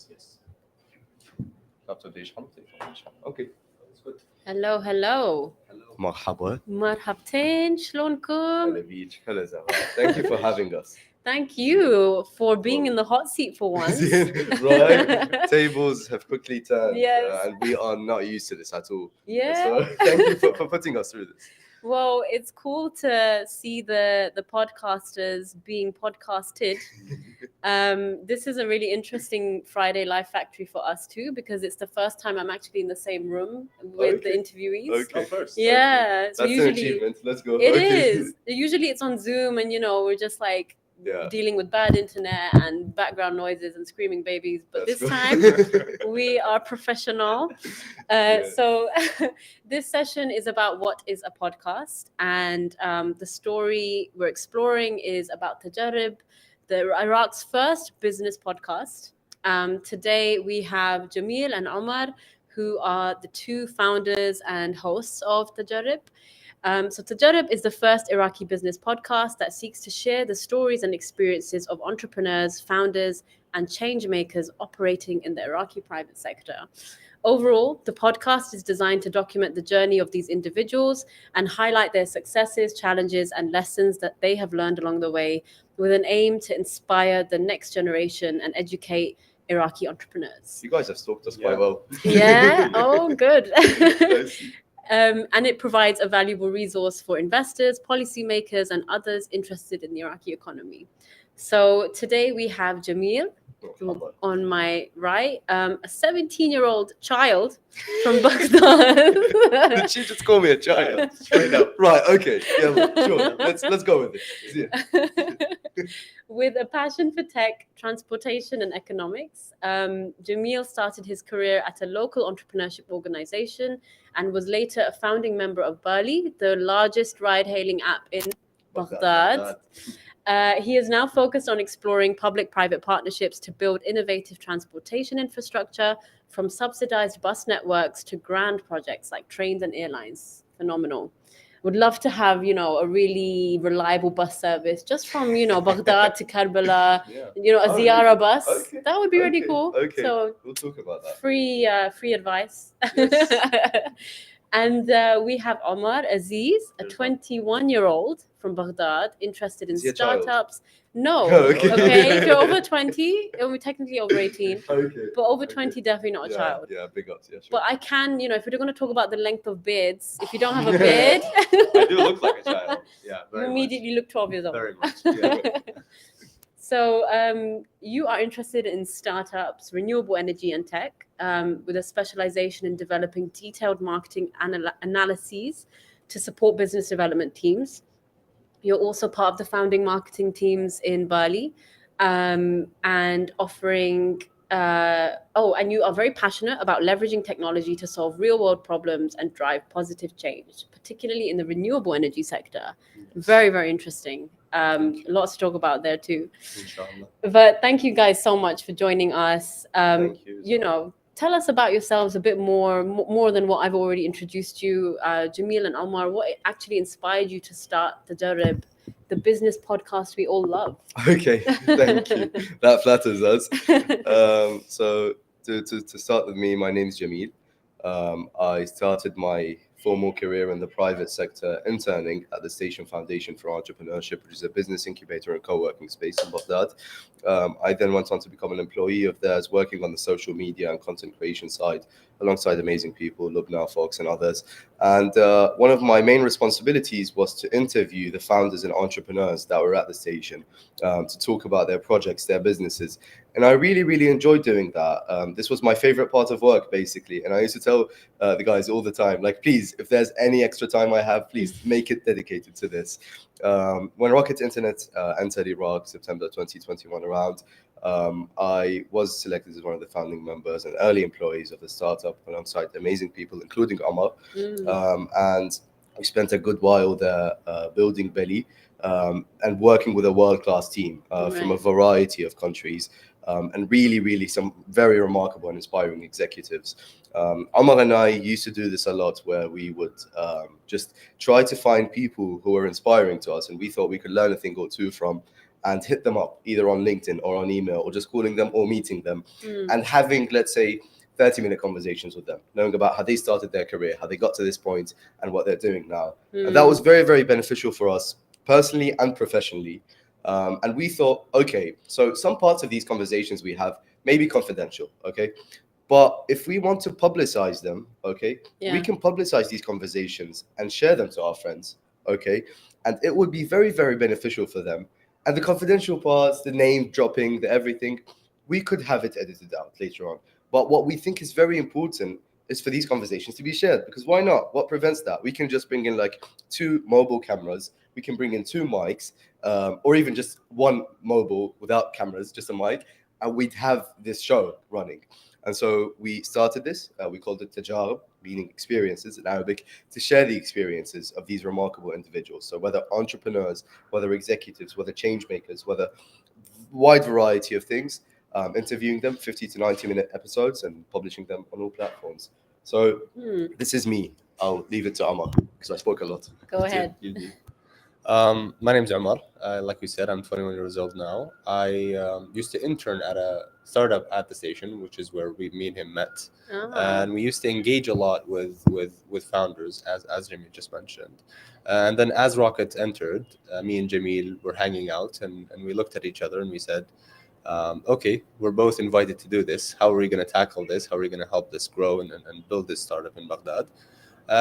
Yes. Okay. Hello, hello. مرحبا. مرحبتين شلونكم? Hello, Beach. Hello, Zahra. Thank you for having us. Thank you for being in the hot seat for once. Right? Tables have quickly turned, Yes. and we are not used to this at all. Yeah. So thank you for putting us through this. Well, it's cool to see the podcasters being podcasted. This is a really interesting Friday Live Factory for us too, because it's the first time I'm actually in the same room with the Okay. interviewees. Okay. First. Yeah, so That's an usually achievement. Let's go. it Okay. is. Usually it's on Zoom, and we're just like Yeah. dealing with bad internet and background noises and screaming babies. But That's this good. time we are professional. Yeah. So this session is about what is a podcast, and the story we're exploring is about Tajarib, Iraq's first business podcast. Today we have Jameel and Omar, who are the two founders and hosts of Tajarib. So Tajarib is the first Iraqi business podcast that seeks to share the stories and experiences of entrepreneurs, founders, and change makers operating in the Iraqi private sector. Overall, the podcast is designed to document the journey of these individuals and highlight their successes, challenges, and lessons that they have learned along the way, with an aim to inspire the next generation and educate Iraqi entrepreneurs. You guys have stalked us quite well. Yeah, oh, good. Nice. And it provides a valuable resource for investors, policymakers, and others interested in the Iraqi economy. So today we have Jameel on my right, a 17-year-old child from Baghdad. Did she just call me a child? Straight up. Right. Okay. Yeah. Well, sure. Let's go with it. Yeah. With a passion for tech, transportation, and economics, Jameel started his career at a local entrepreneurship organization and was later a founding member of Bali, the largest ride-hailing app in Baghdad. He is now focused on exploring public-private partnerships to build innovative transportation infrastructure, from subsidized bus networks to grand projects like trains and airlines. Phenomenal. Would love to have, a really reliable bus service just from, Baghdad to Karbala, Yeah. a Ziyara bus. Okay. That would be really Okay. cool. Okay. So We'll talk about that. free advice. Yes. And we have Omar Azeez, a 21-year-old from Baghdad, interested in Is he a child? startups. No. Oh, okay. Okay, if you're over 20, we're technically over 18. Okay. But over Okay. 20, definitely not a child. Yeah, big ups. Yeah, sure. But I can, if we're going to talk about the length of beards, if you don't have a beard, I do look like a child. Yeah, you very immediately look 12 years much. old. Very much. Yeah. So you are interested in startups, renewable energy and tech, with a specialization in developing detailed marketing analyses to support business development teams. You're also part of the founding marketing teams in Bali, and offering and you are very passionate about leveraging technology to solve real world problems and drive positive change, particularly in the renewable energy sector. Very, very interesting. Lots to talk about there too. Inshallah. But thank you guys so much for joining us. Thank you. Tell us about yourselves a bit more than what I've already introduced you. Jameel and Omar, what actually inspired you to start Tajarib, the business podcast we all love? Okay, thank you. That flatters us. So to start with me, my name is Jameel. I started my formal career in the private sector interning at the Station Foundation for Entrepreneurship, which is a business incubator and co-working space in Baghdad. I then went on to become an employee of theirs, working on the social media and content creation side alongside amazing people, Lubna, Fox, and others. And one of my main responsibilities was to interview the founders and entrepreneurs that were at the station, to talk about their projects, their businesses. And I really, really enjoyed doing that. This was my favorite part of work, basically. And I used to tell the guys all the time, like, please, if there's any extra time I have, please make it dedicated to this. When Rocket Internet entered Iraq, September 2021 around, I was selected as one of the founding members and early employees of the startup alongside amazing people, including Omar. And we spent a good while there building Belly and working with a world-class team from a variety of countries. And really, really some very remarkable and inspiring executives. Omar and I used to do this a lot, where we would just try to find people who were inspiring to us and we thought we could learn a thing or two from, and hit them up either on LinkedIn or on email or just calling them or meeting them Mm. and having, let's say, 30-minute conversations with them, knowing about how they started their career, how they got to this point, and what they're doing now. And that was very, very beneficial for us personally and professionally. And we thought, okay, so some parts of these conversations we have may be confidential, okay? But if we want to publicize them, okay, we Yeah. can publicize these conversations and share them to our friends, okay? And it would be very, very beneficial for them. And the confidential parts, the name dropping, the everything, we could have it edited out later on. But what we think is very important is for these conversations to be shared, because why not? What prevents that? We can just bring in like 2 mobile cameras, we can bring in 2 mics, or even just 1 mobile without cameras, just a mic, and we'd have this show running. And so we started this, we called it Tajarib, meaning experiences in Arabic, to share the experiences of these remarkable individuals. So whether entrepreneurs, whether executives, whether change makers, whether wide variety of things, interviewing them, 50 to 90-minute episodes and publishing them on all platforms. So this is me. I'll leave it to Omar because I spoke a lot. Go ahead. You do. My name's Omar. Like we said, I'm 21 years old now. I used to intern at a startup at the station, which is where me and him met. Ah. And we used to engage a lot with founders, as Jameel just mentioned. And then as Rocket entered, me and Jameel were hanging out, and we looked at each other and we said, okay, we're both invited to do this. How are we going to tackle this? How are we going to help this grow and build this startup in Baghdad?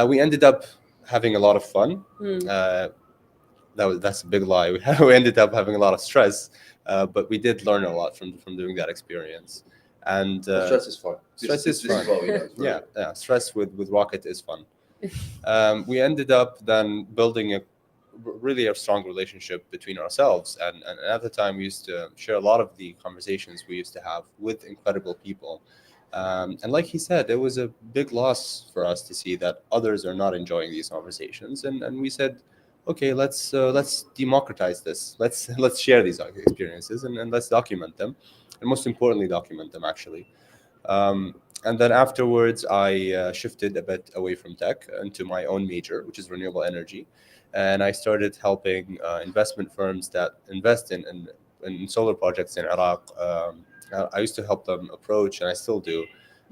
We ended up having a lot of fun. That's a big lie. We ended up having a lot of stress, but we did learn a lot from doing that experience. And Stress is fun. Stress is This fun. what we know. yeah, stress with Rocket is fun. We ended up then building a strong relationship between ourselves, and at the time we used to share a lot of the conversations we used to have with incredible people. And like he said, it was a big loss for us to see that others are not enjoying these conversations, and we said, okay, let's democratize this. Let's share these experiences and let's document them, and most importantly, document them actually. And then afterwards, I shifted a bit away from tech into my own major, which is renewable energy, and I started helping investment firms that invest in solar projects in Iraq. I used to help them approach, and I still do,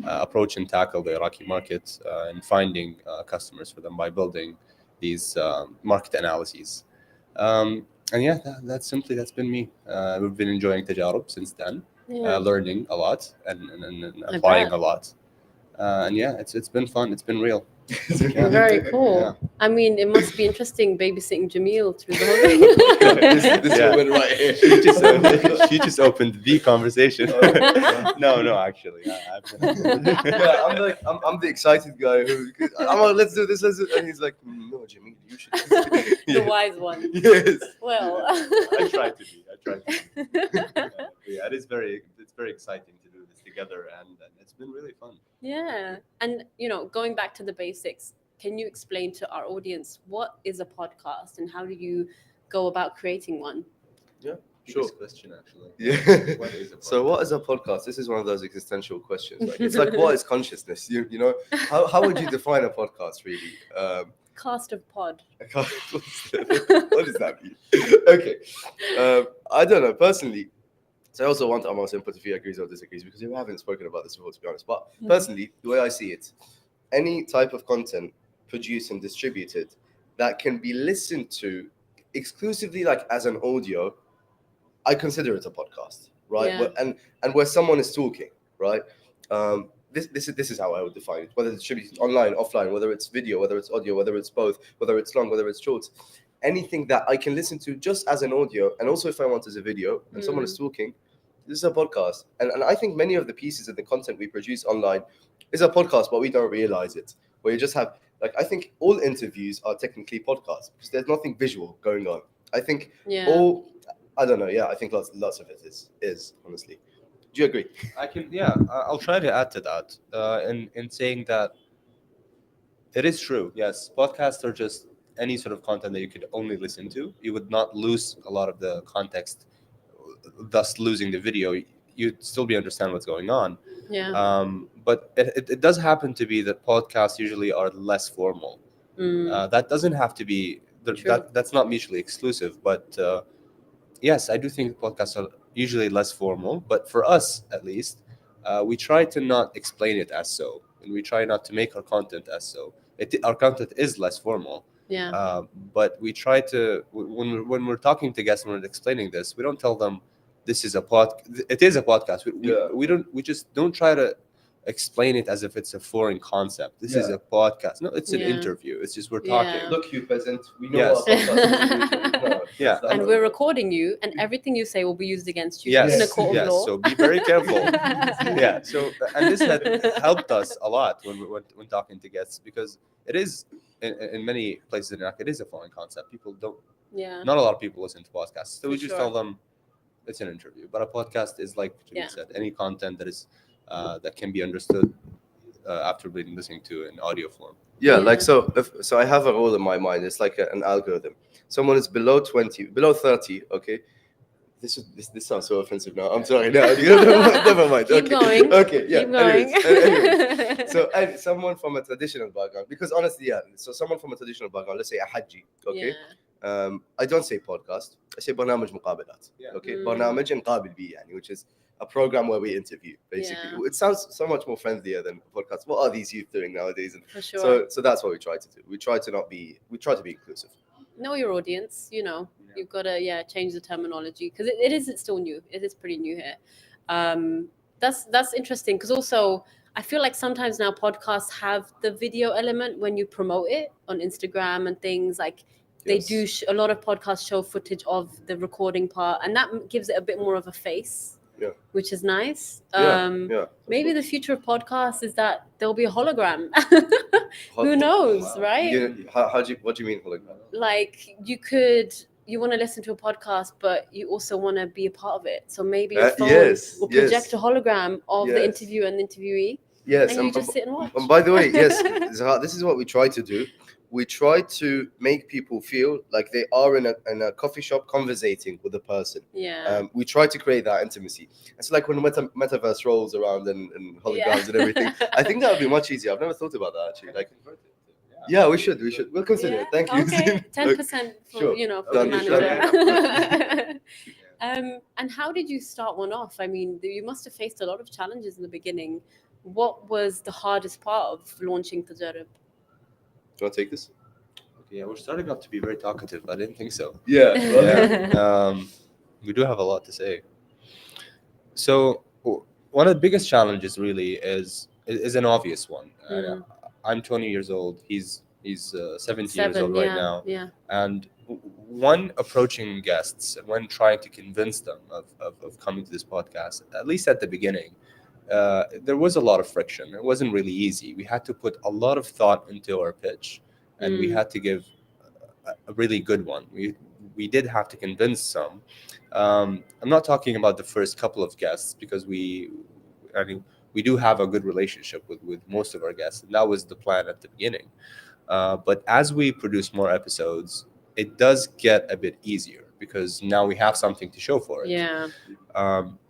approach and tackle the Iraqi market and finding customers for them by building these market analyses. And yeah, that's been me. We've been enjoying Tajarib since then, Yeah. learning a lot and I applying bet. a lot. And yeah, it's been fun. It's been real. Very cool. Yeah. I mean, it must be interesting babysitting Jameel through the whole thing. This Yeah. woman right here. She just opened the conversation. No, actually, I've been. Yeah, I'm the excited guy who I'm like, let's do this, and he's like, no, Jimmy, you should. The wise one. Yes. Well. I try to be. Yeah, it's very exciting to do this together, and it's been really fun. Yeah. And, going back to the basics, can you explain to our audience what is a podcast and how do you go about creating one? Sure. Biggest question, actually. Yeah. What is a So what is a podcast? This is one of those existential questions. Like, it's like, what is consciousness? You know, how would you define a podcast really? Cast of pod. What does that mean? Okay. I don't know. Personally, so I also want Amar's input if he agrees or disagrees, because we haven't spoken about this before, to be honest. But personally, the way I see it, any type of content produced and distributed that can be listened to exclusively like as an audio, I consider it a podcast, right? Yeah. And where someone is talking, right? This is how I would define it. Whether it's distributed online, offline, whether it's video, whether it's audio, whether it's both, whether it's long, whether it's short, anything that I can listen to just as an audio, and also if I want as a video, and someone is talking, this is a podcast. And I think many of the pieces of the content we produce online is a podcast, but we don't realize it. Where you just have, like, I think all interviews are technically podcasts because there's nothing visual going on. I think I don't know. Yeah, I think lots of it is honestly. Do you agree? I'll try to add to that in saying that it is true. Yes, podcasts are just any sort of content that you could only listen to. You would not lose a lot of the context, thus losing the video. You'd still be understand what's going on. Yeah. But it does happen to be that podcasts usually are less formal. That doesn't have to be. True. That's not mutually exclusive, but yes, I do think podcasts are usually less formal, but for us at least, we try to not explain it as so, and we try not to make our content as so. Our content is less formal, Yeah. but we try to when we're talking to guests, when we're explaining this, we don't tell them this is a it is a podcast. We just don't try to explain it as if it's a foreign concept. This is Yeah. a podcast. No, it's an Yeah. interview. It's just we're Yeah. talking. Look, you peasant, we know Yes. our podcast. No, Yeah. that's not And how we're it works. recording you, and everything you say will be used against you Yes, in a court of yes. law. So be very careful. Yeah. So and this had helped us a lot when talking to guests, because it is in many places in Iraq, it is a foreign concept. People don't. Yeah. Not a lot of people listen to podcasts, so we For just sure. tell them it's an interview. But a podcast is, like Jameel Yeah. said, any content that is that can be understood after being listening to in audio form. Yeah, Yeah. like so I have a rule in my mind. It's like an algorithm. Someone is below 20, below 30, okay? This sounds so offensive now. I'm sorry. No, never mind. Keep okay. going. Okay, yeah. Keep going. Anyways. So someone from a traditional background, because honestly, yeah. So someone from a traditional background, let's say a Haji, okay? Yeah. I don't say podcast. I say برنامج مقابلات. Yeah. Okay, Mm. برنامج نقابل به يعني, which is a program where we interview. Basically, Yeah. it sounds so much more friendlier than a podcast. What are these youth doing nowadays? And For sure. so that's what we try to do. We try to be inclusive. Know your audience. You've got to change the terminology, because it's still new. It is pretty new here. That's interesting, because also I feel like sometimes now podcasts have the video element when you promote it on Instagram and things like. They Yes. do a lot of podcasts show footage of the recording part, and that gives it a bit more of a face. Yeah. Which is nice. Yeah. Maybe the future of podcasts is that there'll be a hologram. Who knows, right? What do you mean hologram? Like you want to listen to a podcast, but you also want to be a part of it. So maybe your phone Yes, will project yes. a hologram of the Yes. interview and the interviewee, Yes, and you just sit and watch. and by the way, yes, Zahra, this is what we try to do. We try to make people feel like they are in a coffee shop conversating with a person. Yeah. We try to create that intimacy. It's like when metaverse rolls around and holograms and everything. I think that would be much easier. I've never thought about that actually. Like, yeah, we should. We'll consider it. Thank you. Okay, 10% for Sure. for Done. the manager. And how did you start one off? I mean, you must have faced a lot of challenges in the beginning. What was the hardest part of launching Tajarib? Do you want to take this? Okay, yeah, we're starting off to be very talkative. I didn't think so. Yeah. We do have a lot to say. So one of the biggest challenges really is an obvious one. I'm 20 years old. He's 17 years old right now. Yeah. And when approaching guests and when trying to convince them of coming to this podcast, at least at the beginning, there was a lot of friction. It wasn't really easy. We had to put a lot of thought into our pitch, and we had to give a really good one. We did have to convince some. I'm not talking about the first couple of guests, because we do have a good relationship with most of our guests, and that was the plan at the beginning. But as we produce more episodes, it does get a bit easier, because now we have something to show for it. Yeah.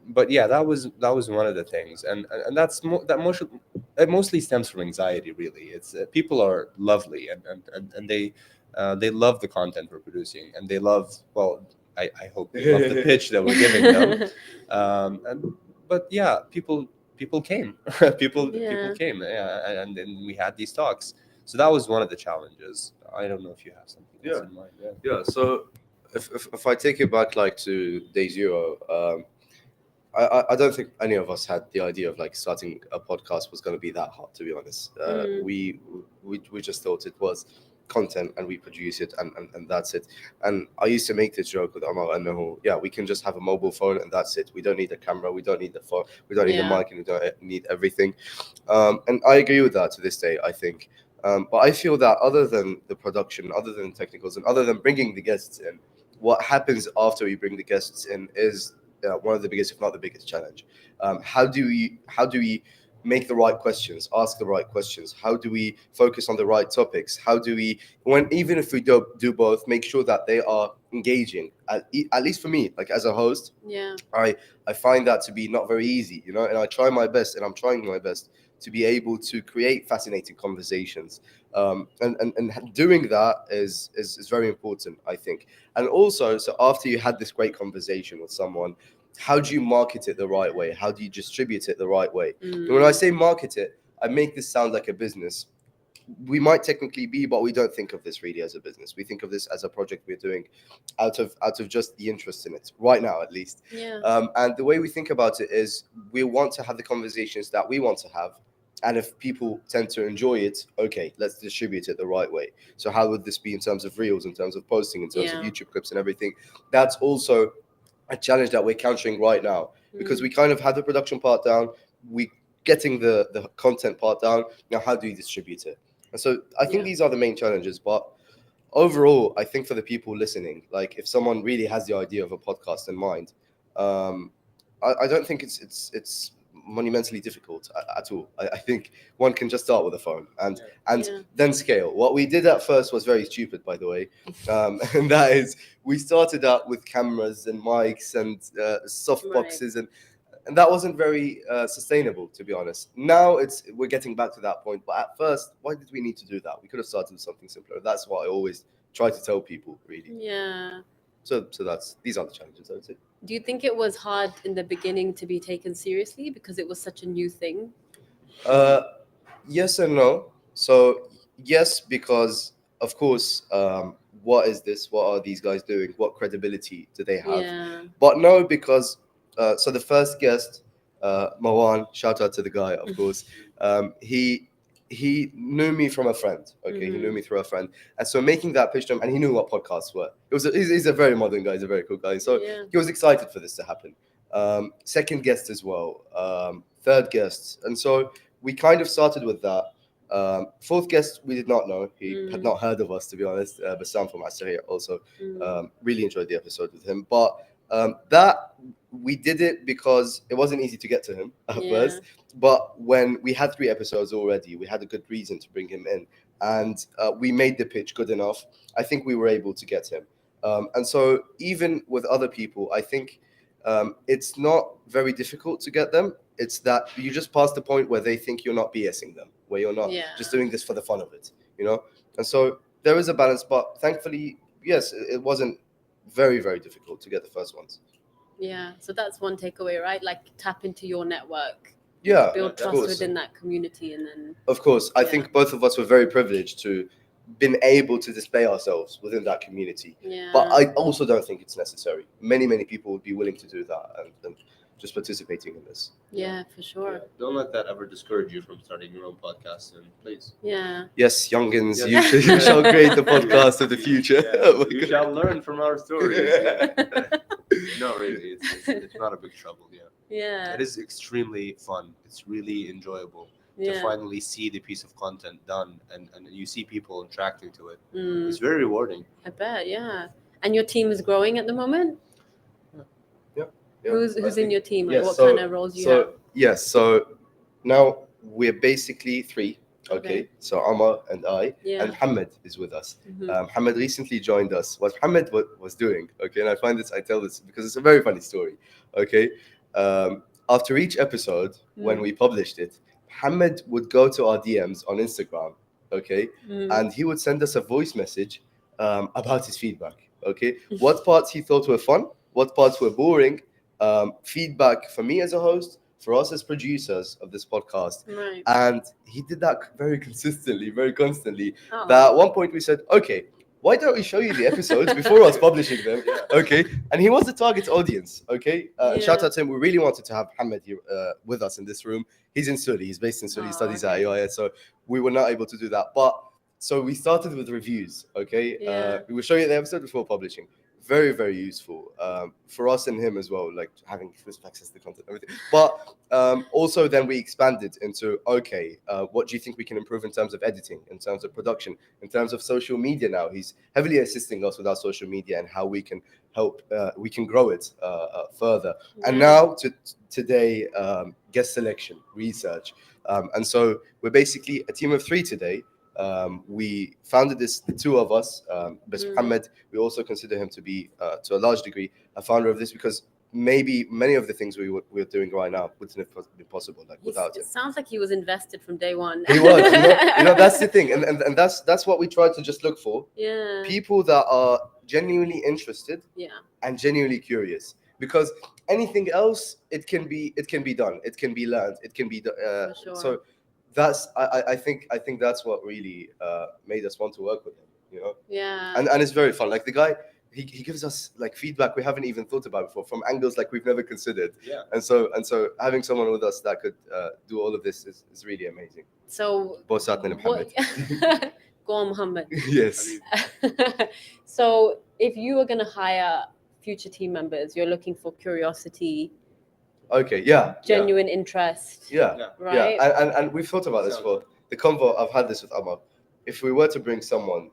But yeah, that was one of the things, and it mostly stems from anxiety. Really, it's people are lovely, and they love the content we're producing, and they love, well, I hope they love the pitch that we're giving them. But yeah, people came, people came, yeah, and then we had these talks. So that was one of the challenges. I don't know if you have something else in mind. Yeah. So if I take it back like to day zero, I don't think any of us had the idea of like starting a podcast was going to be that hard, to be honest. We just thought it was content and we produce it and that's it. And I used to make this joke with Omar and we can just have a mobile phone and that's it. We don't need a camera, we don't need the phone, we don't need the mic, and we don't need everything. And I agree with that to this day, I think. But I feel that other than the production, other than technicals, and other than bringing the guests in, what happens after we bring the guests in is one of the biggest, if not the biggest, challenge. How do we make the right questions, ask the right questions? How do we focus on the right topics? How do we, even if we do both, make sure that they are engaging. At least for me, like as a host, Yeah. I find that to be not very easy, you know, and I try my best, and I'm trying my best to be able to create fascinating conversations. And doing that is very important, I think. And also, so after you had this great conversation with someone, how do you market it the right way? How do you distribute it the right way? And when I say market it, I make this sound like a business. We might technically be, but we don't think of this really as a business. We think of this as a project we're doing out of just the interest in it right now, at least. Yeah. And the way we think about it is we want to have the conversations that we want to have. And if people tend to enjoy it, okay, let's distribute it the right way. So how would this be in terms of reels, in terms of posting, in terms of Yeah. YouTube clips and everything? That's also a challenge that we're countering right now, because we kind of have the production part down, we getting the content part down. Now, how do you distribute it? And so I think Yeah. these are the main challenges. But overall, I think for the people listening, like if someone really has the idea of a podcast in mind, I don't think it's monumentally difficult at all. I think one can just start with a phone and Yeah. then scale. What we did at first was very stupid, by the way, and that is we started out with cameras and mics and soft Right. boxes, and that wasn't very sustainable, to be honest. Now we're getting back to that point, but at first, why did we need to do that? We could have started with something simpler. That's what I always try to tell people, really. Yeah. So these are the challenges, I would say. Do you think it was hard in the beginning to be taken seriously because it was such a new thing? Yes and no. So yes, because of course, what is this? What are these guys doing? What credibility do they have? Yeah. But no, because so the first guest, Marwan, shout out to the guy, of course. He knew me from a friend. Okay, he knew me through a friend, and so making that pitch to him, and he knew what podcasts were. He's a very modern guy. He's a very cool guy. So Yeah. he was excited for this to happen. Second guest as well. Third guest, and so we kind of started with that. Fourth guest, we did not know. He had not heard of us, to be honest. Bassam from Assyria also really enjoyed the episode with him. But that we did it because it wasn't easy to get to him at Yeah. first. But when we had 3 episodes already, we had a good reason to bring him in. And we made the pitch good enough. I think we were able to get him. And so even with other people, I think it's not very difficult to get them. It's that you just pass the point where they think you're not BSing them, where you're not Yeah. just doing this for the fun of it, you know? And so there is a balance, but thankfully, yes, it wasn't very, very difficult to get the first ones. Yeah. So that's one takeaway, right? Like tap into your network, Yeah, build of trust course. within that community, and then Of course. I Yeah. think both of us were very privileged to been able to display ourselves within that community. yeah. But I also don't think it's necessary. Many, many people would be willing to do that and just participating in this. yeah, for sure. Yeah, don't let that ever discourage you from starting your own podcast, and please. Yeah. Yes, youngins, Yes. you shall create the podcast of the future. Yeah, you shall learn from our stories. No, really, it's not a big trouble. Yeah, Yeah. it is extremely fun. It's really enjoyable to Yeah. finally see the piece of content done, and you see people interacting to it. Mm, It's very rewarding. I bet. Yeah. And your team is growing at the moment. Yeah, Who's I in think- your team? Like yes, what so- kind of roles you have? Yes, so now we're basically 3. Okay, so Omar and I, Yeah. and Hamid is with us. Mhm. Hamid recently joined us. What Hamid was doing, okay, and I tell this because it's a very funny story. Okay, after each episode, when we published it, Hamid would go to our DMs on Instagram, okay, Mm. and he would send us a voice message about his feedback. Okay, what parts he thought were fun, what parts were boring, feedback for me as a host, for us as producers of this podcast. Right. And he did that very consistently, very constantly. Oh. That at one point we said, okay, why don't we show you the episodes before us publishing them? Okay. And he was the target audience. Okay. And shout Yeah. out to him. We really wanted to have Hamid here with us in this room. He's in Suli. He's based in Suli. He Oh, studies okay. at AIS. So we were not able to do that. But so we started with reviews. Okay. Yeah. We will show you the episode before publishing. Very, very useful for us and him as well, like having crisp access to content and everything. But also then we expanded into, okay, what do you think we can improve in terms of editing, in terms of production, in terms of social media now? He's heavily assisting us with our social media and how we can help, we can grow it further. And Yeah. now today, guest selection, research. And so we're basically a team of 3 today. We founded this, the two of us, but Muhammad, we also consider him to be, to a large degree, a founder of this, because maybe many of the things we're doing right now wouldn't have been possible without him. It sounds like he was invested from day one. He was, that's the thing, and that's what we try to just look for. Yeah. People that are genuinely interested, Yeah. and genuinely curious, because anything else, it can be done, it can be learned, it can be For sure. so that's I think that's what really made us want to work with him, Yeah. and it's very fun. Like the guy, he gives us like feedback we haven't even thought about before, from angles like we've never considered. Yeah. And so having someone with us that could do all of this is really amazing. So Bosatna Muhammad. Go on, Muhammad. Yes. So if you were going to hire future team members, you're looking for curiosity, Okay. Yeah. genuine interest, Yeah. right? Yeah. And we've thought about this for the convo. I've had this with Omar. If we were to bring someone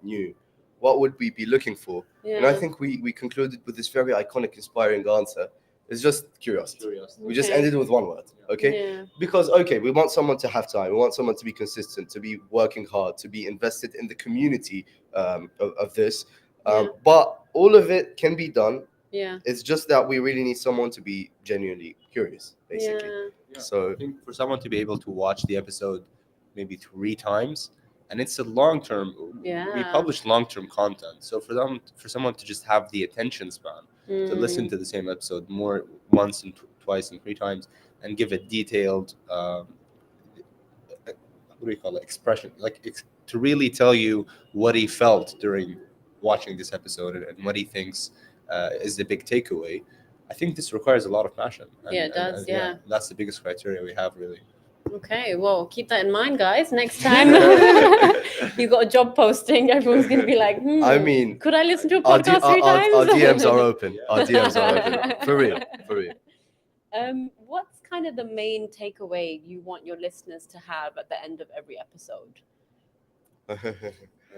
new, what would we be looking for? Yeah. And I think we concluded with this very iconic, inspiring answer. It's just curiosity. We just Okay. ended with one word. Okay. Yeah. Because we want someone to have time. We want someone to be consistent, to be working hard, to be invested in the community of this. But all of it can be done. Yeah. It's just that we really need someone to be genuinely curious, basically. Yeah. So I think for someone to be able to watch the episode maybe 3 times, and it's a long-term. Yeah. We publish long-term content, so for someone to just have the attention span to listen to the same episode once and twice and 3 times, and give a detailed what do you call it, expression, to really tell you what he felt during watching this episode and what he thinks is the big takeaway. I think this requires a lot of passion. Yeah, it does, yeah. That's the biggest criteria we have, really. Okay, well, keep that in mind, guys. Next time you got a job posting, everyone's going to be like, I mean, could I listen to a our, podcast 3 times? our DMs are open. Our DMs are open. For real. What's kind of the main takeaway you want your listeners to have at the end of every episode?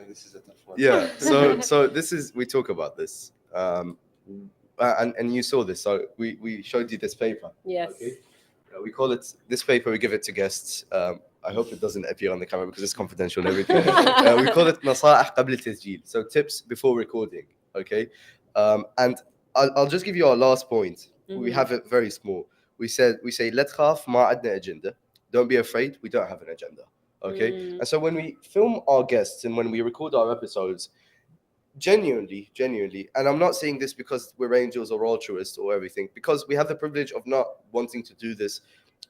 This is a tough one. Yeah. So this is, we talk about this. And you saw this. So we showed you this paper. Yes. Okay. We call it, this paper, we give it to guests. I hope it doesn't appear on the camera because it's confidential and everything. We call it نصائح قبل التسجيل. So tips before recording. Okay. And I'll just give you our last point. We have it very small. We say لا تخاف ما عندنا agenda. Don't be afraid, we don't have an agenda. Okay. And so when we film our guests and when we record our episodes, genuinely, and I'm not saying this because we're angels or altruists or everything, because we have the privilege of not wanting to do this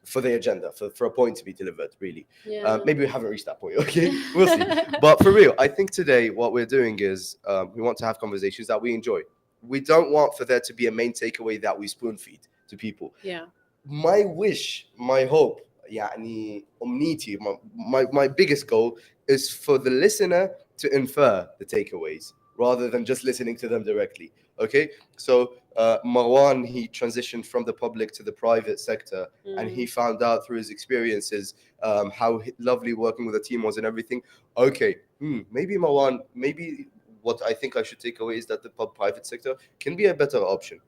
for the agenda, for a point to be delivered, really. Yeah. Maybe we haven't reached that point, okay? We'll see. But for real, I think today what we're doing is we want to have conversations that we enjoy. We don't want for there to be a main takeaway that we spoon feed to people. Yeah. My wish, my hope, يعني أمنيتي, my biggest goal is for the listener to infer the takeaways rather than just listening to them directly. Okay, so Marwan, he transitioned from the public to the private sector, and he found out through his experiences how lovely working with a team was and everything. Okay, maybe Marwan, maybe what I think I should take away is that the private sector can be a better option.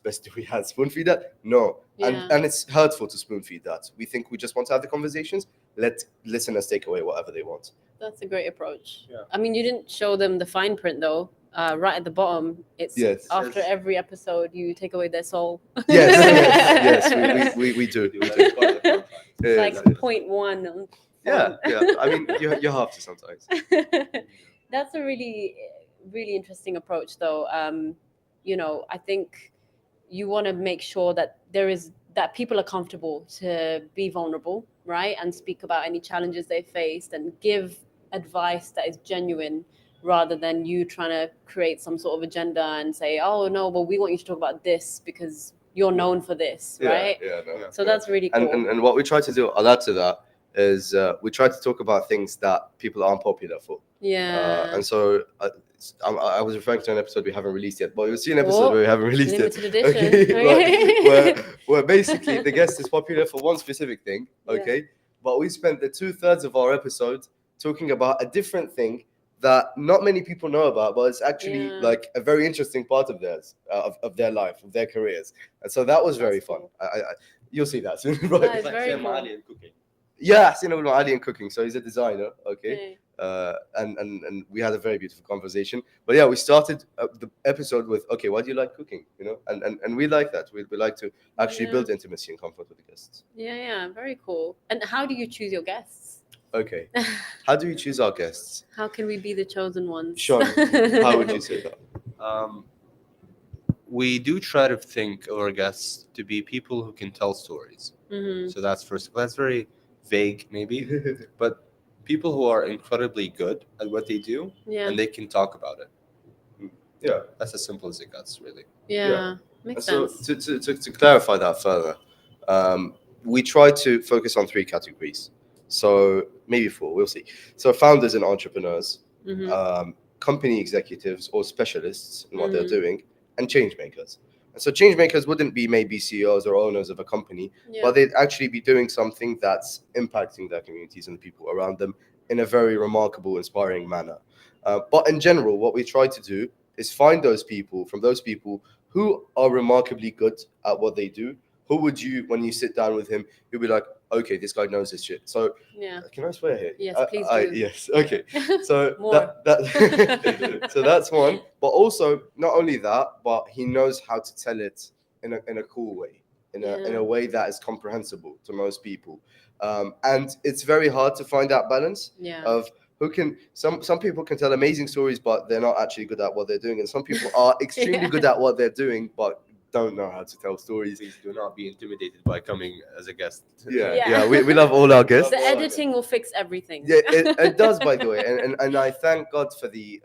Best do we have spoon feed that? No, and it's hurtful to spoon feed that. We think we just want to have the conversations. Let listeners take away whatever they want. That's a great approach. Yeah. I mean, you didn't show them the fine print though. Right at the bottom, it's after every episode you take away their soul. Yes, we do. It's like 0.1. Yeah. I mean, you have to sometimes. That's a really, really interesting approach, though. I think you want to make sure that that people are comfortable to be vulnerable, right, and speak about any challenges they faced and give advice that is genuine, rather than you trying to create some sort of agenda and say, oh no, well, we want you to talk about this because you're known for this, right? So that's really cool. And what we try to do, I'll add to that, is we try to talk about things that people aren't popular for. And so I was referring to an episode we haven't released yet, but you'll see an episode where we haven't released Limited it. edition. Okay? where basically the guest is popular for one specific thing, okay? But we spent the 2/3 of our episode talking about a different thing that not many people know about, but it's actually like a very interesting part of theirs, of their life, of their careers. And so that was very fun. You'll see that soon, right? That is very cool. And cooking. Yeah, Hassan Abdul Ali in cooking. So he's a designer. Okay. Okay. And we had a very beautiful conversation. But yeah, we started the episode with, okay, why do you like cooking? You know, and we like that. We like to actually Yeah. build intimacy and comfort with the guests. Yeah, very cool. And how do you choose your guests? Okay, how do we choose our guests? How can we be the chosen ones? Sean, how would you say that? We do try to think of our guests to be people who can tell stories. Hmm. So that's first. That's very vague, maybe, but people who are incredibly good at what they do Yeah, and they can talk about it. Yeah. That's as simple as it gets, really. yeah, makes So sense. to clarify that further, we try to focus on 3 categories. So maybe 4, we'll see. So founders and entrepreneurs, Hmm. company executives or specialists in what they're Mhm. doing, and change makers. And so change makers wouldn't be maybe CEOs or owners of a company, Yeah. but they'd actually be doing something that's impacting their communities and the people around them in a very remarkable, inspiring manner. But in general, what we try to do is find those people, from those people who are remarkably good at what they do. Who would you, when you sit down with him, you'll be like, okay, this guy knows his shit. So Yeah. can I swear here? Yes, please I, do. yes. Okay. So More. so that's one. But also, not only that, but he knows how to tell it in a cool way, in Yeah. a way that is comprehensible to most people. And it's very hard to find that balance Yeah. of who can. Some people can tell amazing stories, but they're not actually good at what they're doing, and some people are extremely Yeah. good at what they're doing, but don't know how to tell stories. Please do not be intimidated by coming as a guest. Yeah, Yeah. yeah. We love all our guests. The editing will fix everything. Yeah, it does, by the way, and I thank God for the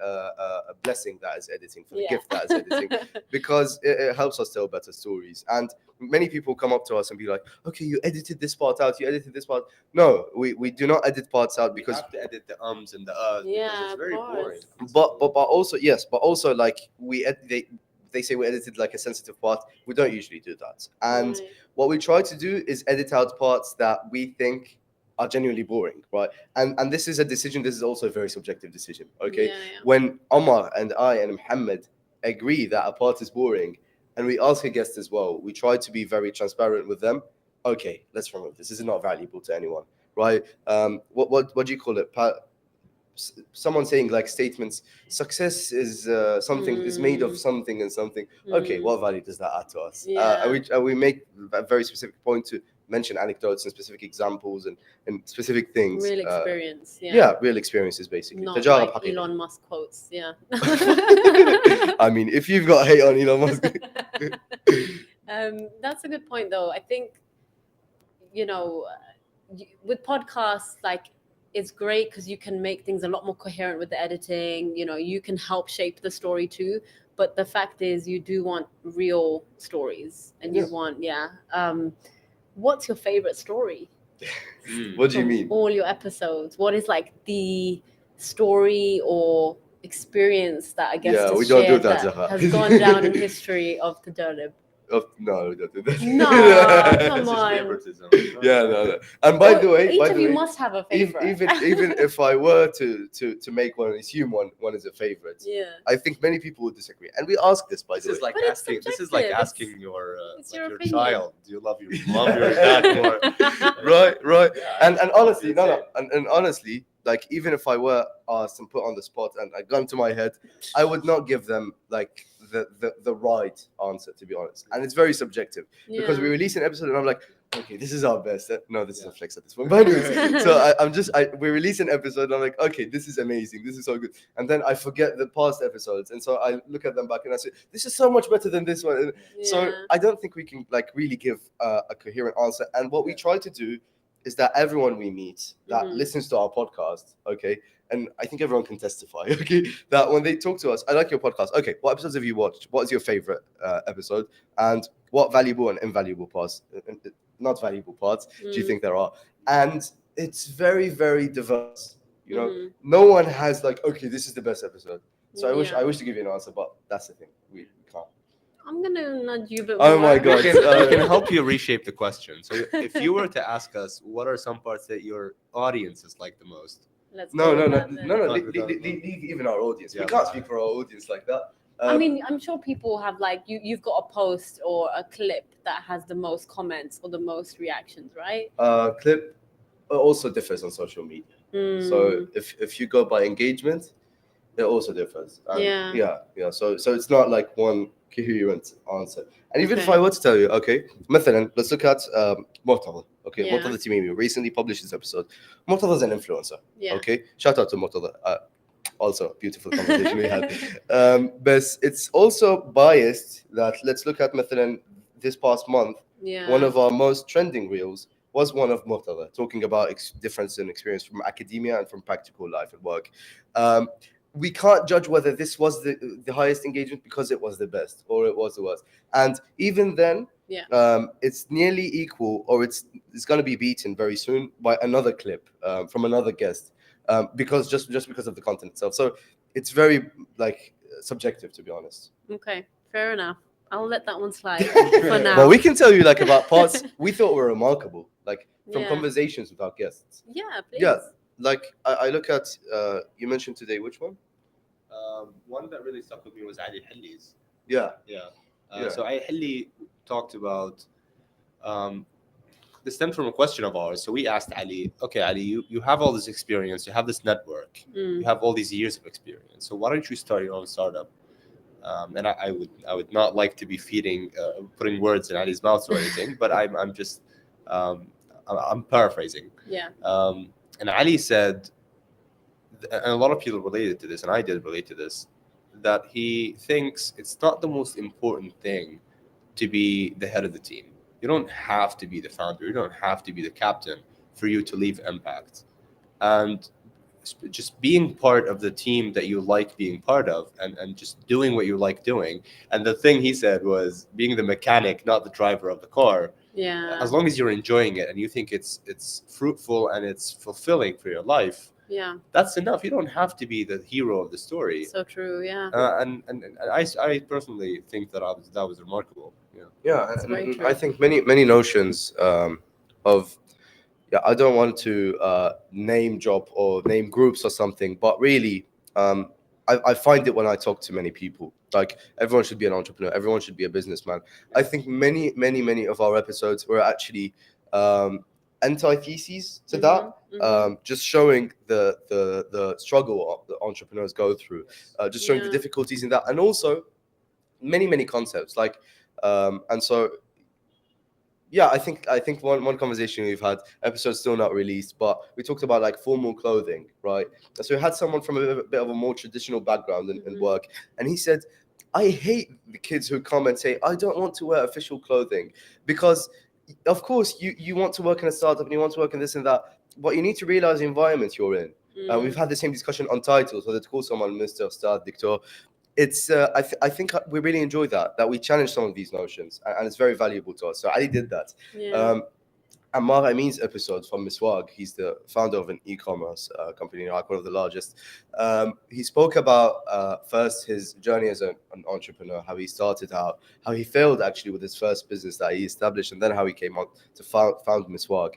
blessing that is editing, for the Yeah. gift that is editing, because it helps us tell better stories. And many people come up to us and be like, "Okay, you edited this part out. You edited this part." No, we do not edit parts out We because, have to edit the ums and the uhs Yeah, because it's of very course. boring. but also yes, but also like they say we edited like a sensitive part. We don't usually do that. And Right. what we try to do is edit out parts that we think are genuinely boring, right? And this is a decision. This is also a very subjective decision. Okay, Yeah, yeah. when Omar and I and Muhammad agree that a part is boring, and we ask a guest as well, we try to be very transparent with them. Okay, let's remove this. This is not valuable to anyone, right? What do you call it? Someone saying like statements. Success is something is made of something and something. Okay, Mm. what value does that add to us? Yeah. And we make a very specific point to mention anecdotes and specific examples and specific things. Real experience. Yeah, real experiences basically. Not Tajarib like حقيقي. Elon Musk quotes. Yeah. I mean, if you've got hate on Elon Musk, That's a good point, though. I think, with podcasts, like, it's great because you can make things a lot more coherent with the editing. You can help shape the story too. But the fact is, you do want real stories, and you want, what's your favorite story? what do you from mean? all your episodes? What is like the story or experience that I guess Yeah, has we don't do shared that, that Zahra. has gone down in history of Tajarib? No, we don't do that. No, come This is on. favoritism. Yeah, no. And by the way, Each of you must have a favorite. even if I were to make one, assume one is a favorite, Yeah. I think many people would disagree. And we ask this, by This the way. is like But it's asking. This is like subjective. asking your It's like your your opinion. child. Do you love your mom or your dad more? Right. Yeah, And honestly, that's no, it. and honestly, like even if I were asked and put on the spot and a gun to my head, I would not give them like the right answer, to be honest. And it's very subjective because we release an episode and I'm like, okay, this is our best. No, this is a flex at this point. But anyways, so we release an episode and I'm like, okay, this is amazing. This is so good. And then I forget the past episodes. And so I look at them back and I say, this is so much better than this one. So I don't think we can like really give a coherent answer. And what we try to do is that everyone we meet that listens to our podcast, okay, and I think everyone can testify, okay, that when they talk to us, I like your podcast. Okay, what episodes have you watched? What is your favorite episode? And what valuable and invaluable parts, not valuable parts, do you think there are? And it's very, very diverse. You know, no one has like, okay, this is the best episode. So I wish to give you an answer, but that's the thing, we can't. I'm gonna nudge you a bit more. Oh my God. We can help you reshape the question. So if you were to ask us, what are some parts that your audiences like the most? Let's No. go with that then. Leave even our audience. Yeah, We can't but- speak for our audience like that. I mean, I'm sure people have like you've got a post or a clip that has the most comments or the most reactions, right? Clip. also differs on social media. So if you go by engagement, it also differs. And yeah. So it's not like one coherent answer. And even if I Okay. were to tell you, okay, مثلا, let's look at Murtada. Okay, Yeah. Murtada Timimi recently published this episode. Murtada's an influencer. Yeah. Okay, shout out to Murtada. Also, a beautiful conversation we had. But it's also biased that let's look at مثلا this past month. Yeah. One of our most trending reels was one of Murtada, talking about difference in experience from academia and from practical life and work. We can't judge whether this was the highest engagement because it was the best or it was the worst. And even then, it's nearly equal, or it's going to be beaten very soon by another clip from another guest, because just because of the content itself. So it's very like subjective, to be honest. Okay, fair enough. I'll let that one slide for now. Well, we can tell you like about parts we thought were remarkable, like from conversations with our guests. Yeah, please. Yeah, like I look at you mentioned today, which one? One that really stuck with me was Ali Hilli's. Yeah. So Ali Hilli talked about this stemmed from a question of ours. So we asked Ali, okay, Ali, you have all this experience, you have this network, you have all these years of experience. So why don't you start your own startup? And I would not like to be putting words in Ali's mouth or anything, but I'm just I'm paraphrasing. Yeah. And Ali said, and a lot of people related to this, and I did relate to this, that he thinks it's not the most important thing to be the head of the team. You don't have to be the founder. You don't have to be the captain for you to leave impact. And just being part of the team that you like being part of, and just doing what you like doing. And the thing he said was being the mechanic, not the driver of the car. Yeah. As long as you're enjoying it and you think it's fruitful and it's fulfilling for your life, that's enough. You don't have to be the hero of the story. So true. Yeah. And I personally think that was remarkable. And I think many notions of I don't want to name drop or name groups or something, but really I find it when I talk to many people. Like, everyone should be an entrepreneur, everyone should be a businessman. I think many of our episodes were actually antitheses to that, just showing the struggle the entrepreneurs go through, just showing the difficulties in that, and also many concepts like and so I think one conversation we've had, episode's still not released, but we talked about like formal clothing, right? So we had someone from a bit of a more traditional background in work, and he said, I hate the kids who come and say, I don't want to wear official clothing, because of course you want to work in a startup and you want to work in this and that, but you need to realize the environment you're in. We've had the same discussion on titles, whether to call someone Mr. Ustad, Dictor. It's I think we really enjoy that we challenge some of these notions, and it's very valuable to us. So Ali did that. Ammar Amin's episode from Miswag, he's the founder of an e-commerce company, like one of the largest. He spoke about first his journey as an entrepreneur, how he started out, how he failed actually with his first business that he established, and then how he came on to found Miswag.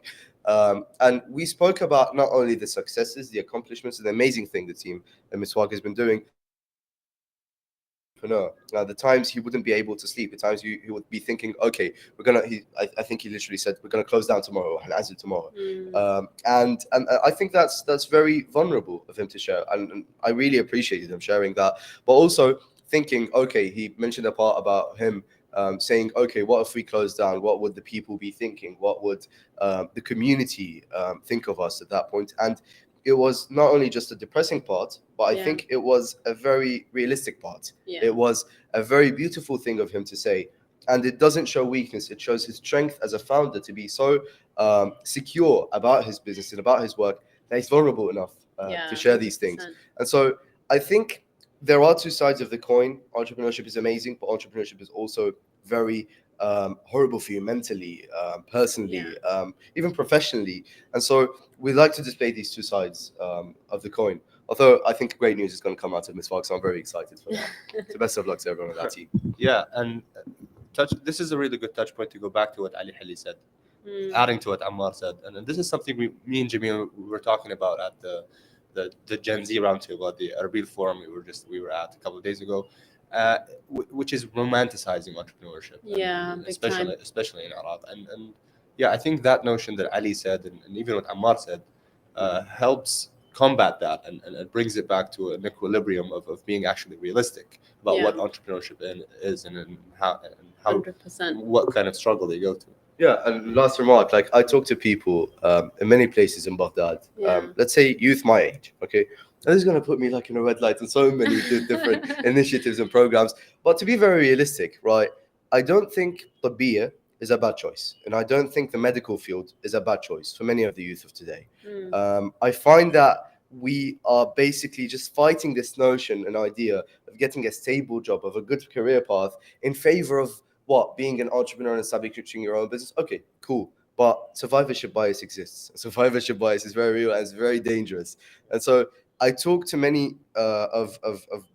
And we spoke about not only the successes, the accomplishments, and the amazing thing the team at Miswag has been doing. The times he wouldn't be able to sleep, the times he would be thinking, okay, I think he literally said, we're gonna close down tomorrow and answer tomorrow. And I think that's very vulnerable of him to share, and I really appreciated him sharing that. But also thinking, okay, he mentioned a part about him saying, okay, what if we close down? What would the people be thinking? What would the community think of us at that point? And it was not only just a depressing part, but I think it was a very realistic part. It was a very beautiful thing of him to say. And it doesn't show weakness. It shows his strength as a founder to be so secure about his business and about his work that he's vulnerable enough to share these things. And so I think there are two sides of the coin. Entrepreneurship is amazing, but entrepreneurship is also very horrible for you mentally, personally, even professionally. And so we like to display these two sides of the coin. Although I think great news is going to come out of Miswag, so I'm very excited for that. So best of luck to everyone on that team. Yeah, and this is a really good touch point to go back to what Ali Hilli said, adding to what Ammar said. And this is something me and Jameel were talking about at the Gen Z roundtable at the Ameer forum we were at a couple of days ago, which is romanticizing entrepreneurship. Yeah, and especially in Arab. And Yeah, I think that notion that Ali said, and even what Ammar said, helps combat that, and it brings it back to an equilibrium of being actually realistic about Yeah. what entrepreneurship is, and how 100%. what kind of struggle they go through. Yeah, and last remark, like I talk to people in many places in Baghdad, Yeah. let's say youth my age, okay? And this is going to put me like in a red light on so many different initiatives and programs. But to be very realistic, right, I don't think Tabiyya is a bad choice. And I don't think the medical field is a bad choice for many of the youth of today. I find that we are basically just fighting this notion and idea of getting a stable job, of a good career path in favor of what, being an entrepreneur and establishing your own business. Okay, cool, but survivorship bias exists. Survivorship bias is very real and it's very dangerous. And so I talk to many of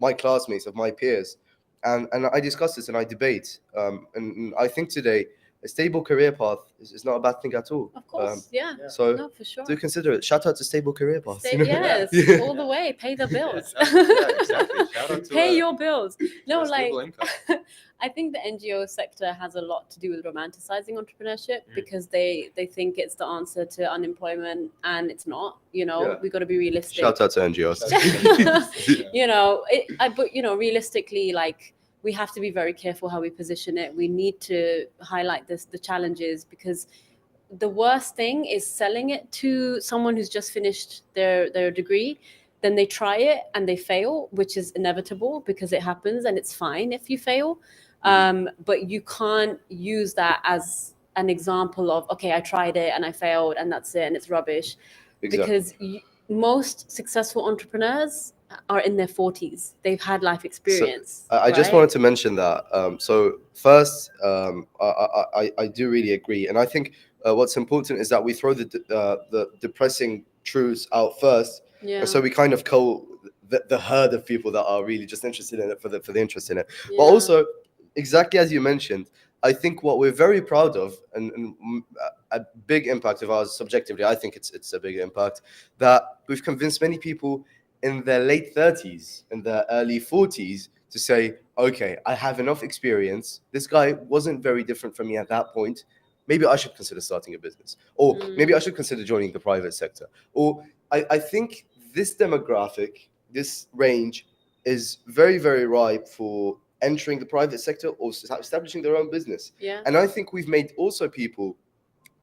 my classmates, of my peers, and I discuss this and I debate, and I think today a stable career path is not a bad thing at all. Of course, yeah. So No, for sure. do consider it. Shout out to stable career paths. you know? Yes, Yeah. all the way. Pay the bills. Yeah, exactly. Shout out to, Pay your bills. No, a stable like income. I think the NGO sector has a lot to do with romanticizing entrepreneurship because they think it's the answer to unemployment, and it's not. You know, Yeah. we got to be realistic. Shout out to NGOs. You know, but you know, realistically, like we have to be very careful how we position it. We need to highlight the challenges, because the worst thing is selling it to someone who's just finished their degree. Then they try it and they fail, which is inevitable because it happens, and it's fine if you fail. But you can't use that as an example of, okay, I tried it and I failed and that's it and it's rubbish. Because most successful entrepreneurs are in their 40s. They've had life experience. I just right? wanted to mention that. So first, I do really agree, and I think what's important is that we throw the depressing truths out first, Yeah. and so we kind of cull the herd of people that are really just interested in it for the interest in it. Yeah. But also, exactly as you mentioned, I think what we're very proud of, and a big impact of ours subjectively, I think it's a big impact, that we've convinced many people in their late 30s, in their early 40s, to say, okay, I have enough experience. This guy wasn't very different from me at that point. Maybe I should consider starting a business, or maybe I should consider joining the private sector. Or I think this demographic, this range, is very, very ripe for entering the private sector or establishing their own business. Yeah. And I think we've made also people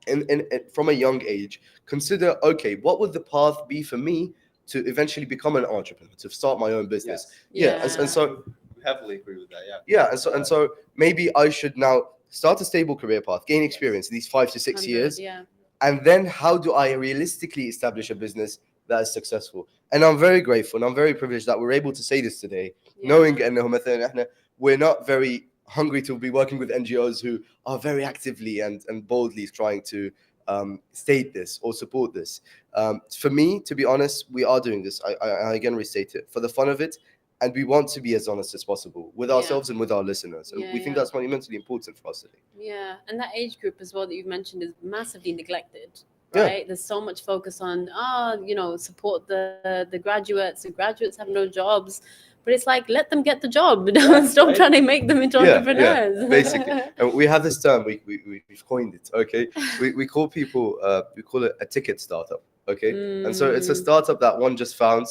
in from a young age consider, okay, what would the path be for me to eventually become an entrepreneur, to start my own business? And so Heavily agree with that. and so maybe I should now start a stable career path, gain experience in these 5 to 6 years, Yeah. and then how do I realistically establish a business that is successful? And I'm very grateful and I'm very privileged that we're able to say this today, knowing إنه مثلا إحنا we're not very hungry to be working with NGOs who are very actively and boldly trying to state this or support this. For me, to be honest, we are doing this. I again restate it for the fun of it, and we want to be as honest as possible with ourselves and with our listeners. And we think that's monumentally important for us today. Yeah, and that age group as well that you've mentioned is massively neglected. Yeah. Right? There's so much focus on, support the graduates. The graduates have no jobs. But it's like, let them get the job. Stop trying to make them into entrepreneurs. Basically. And we have this term, we've coined it, okay? We call people, we call it a ticket startup, okay? And so it's a startup that one just found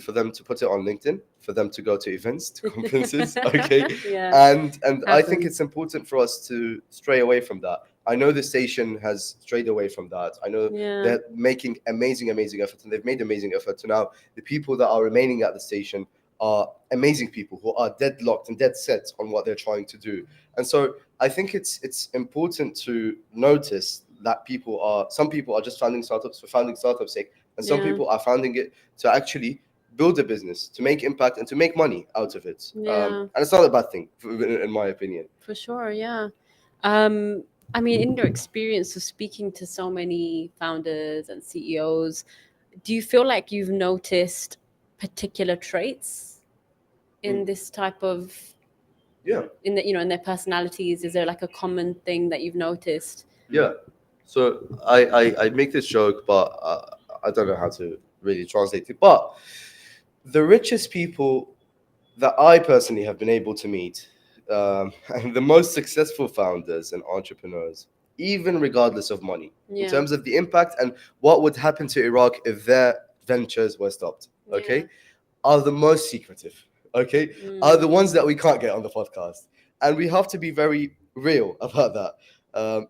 for them to put it on LinkedIn, for them to go to events, to conferences, okay? And I think it's important for us to stray away from that. I know the station has strayed away from that. I know they're making amazing efforts, and they've made amazing efforts. So now the people that are remaining at the station are amazing people who are deadlocked and dead set on what they're trying to do. And so I think it's important to notice that some people are just founding startups for founding startups' sake, and some people are founding it to actually build a business, to make impact and to make money out of it. And it's not a bad thing, in my opinion. For sure, yeah. I mean, in your experience of speaking to so many founders and CEOs, do you feel like you've noticed particular traits in this type of in their personalities? Is there like a common thing that you've noticed? So I make this joke, but I don't know how to really translate it. But the richest people that I personally have been able to meet, and the most successful founders and entrepreneurs, even regardless of money, Yeah. in terms of the impact and what would happen to Iraq if their ventures were stopped, okay, are the most secretive, okay, are the ones that we can't get on the podcast. And we have to be very real about that,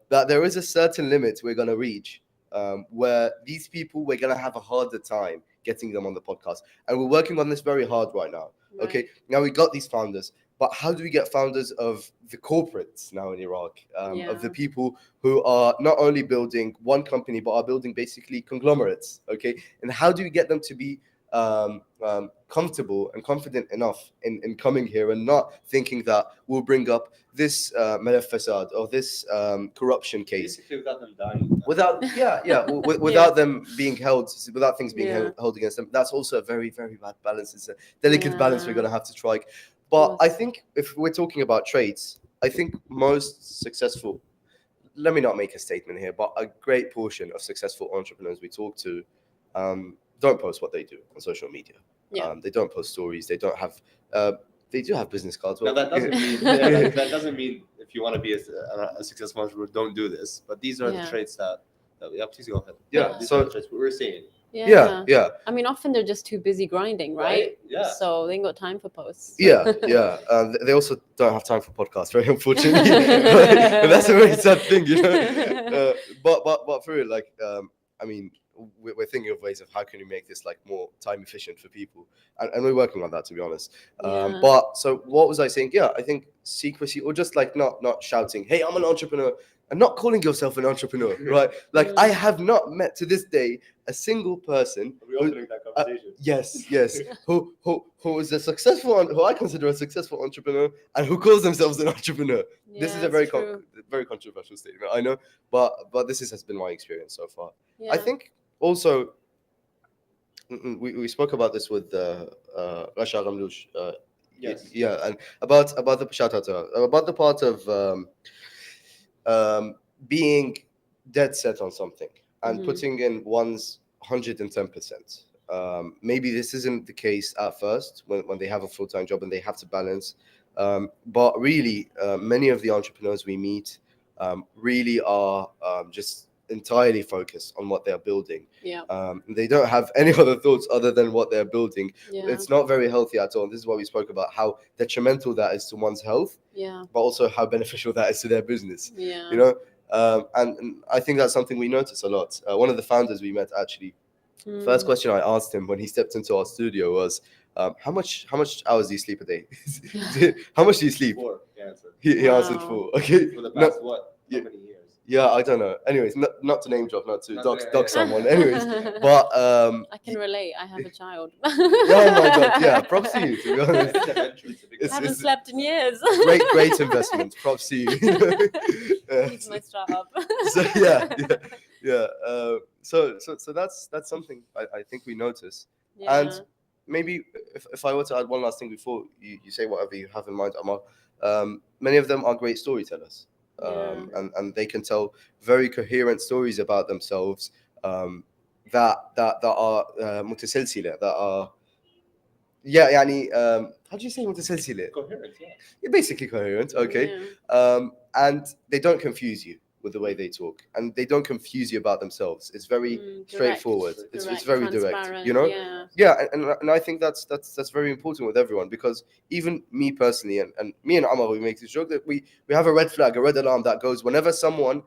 that there is a certain limit we're going to reach, where these people, we're going to have a harder time getting them on the podcast. And we're working on this very hard right now. Okay, now we got these founders, but how do we get founders of the corporates now in Iraq, of the people who are not only building one company, but are building basically conglomerates, okay? And how do we get them to be comfortable and confident enough in coming here and not thinking that we'll bring up this malaf fasad or this corruption case Basically, without them dying. without without them being held, without things being held against them. That's also a very, very bad balance. It's a delicate balance we're going to have to strike. But I think if we're talking about traits, I think most successful, let me not make a statement here, but a great portion of successful entrepreneurs we talk to don't post what they do on social media. They don't post stories. They don't have. They do have business cards. Now, that doesn't mean that doesn't mean if you want to be a successful entrepreneur, don't do this. But these are the traits that please go ahead. These are the traits we're seeing. Yeah. I mean, often they're just too busy grinding, right? Yeah. So they ain't got time for posts. Yeah. They also don't have time for podcasts, very unfortunately. But that's a very sad thing, you know. But for real, like, I mean, we're thinking of ways of how can we make this like more time efficient for people, and we're working on that, to be honest. But so what was I saying? Yeah, I think secrecy, or just like not shouting, "Hey, I'm an entrepreneur," and not calling yourself an entrepreneur, right? Like I have not met to this day a single person. Are we opening that conversation? Yes, who is a successful, who I consider a successful entrepreneur, and who calls themselves an entrepreneur. This is a very very controversial statement, I know, but this has been my experience so far. I think also we spoke about this with Rasha Ramlouch. Yes. Yeah, and about the shout out to her, about the part of being dead set on something and putting in one's 110%. Maybe this isn't the case at first when they have a full-time job and they have to balance. But really, many of the entrepreneurs we meet really are just entirely focused on what they're building. They don't have any other thoughts other than what they're building. It's not very healthy at all. And this is why we spoke about how detrimental that is to one's health, but also how beneficial that is to their business. You know, and I think that's something we notice a lot. One of the founders we met, actually, first question I asked him when he stepped into our studio was, how much hours do you sleep a day? How much do you sleep? 4. He answered. He answered 4. Okay. For the past how many years? Yeah, I don't know. Anyways, not to name drop, not to dox someone. Anyways, but I can relate. I have a child. Oh my god, yeah. Props to you. To be honest, I haven't slept in years. great investment. Props to you. He's my startup. So yeah. So that's something I think we notice. And maybe if I were to add one last thing before you say whatever you have in mind, Omar, many of them are great storytellers. And they can tell very coherent stories about themselves that are متسلسلة, that are how do you say متسلسلة? Coherent, You're basically coherent, okay. And they don't confuse you with the way they talk, and they don't confuse you about themselves. It's very straightforward. It's very direct, you know. And I think that's very important with everyone, because even me personally and me and Omar, we make this joke that we have a red flag, a red alarm that goes whenever someone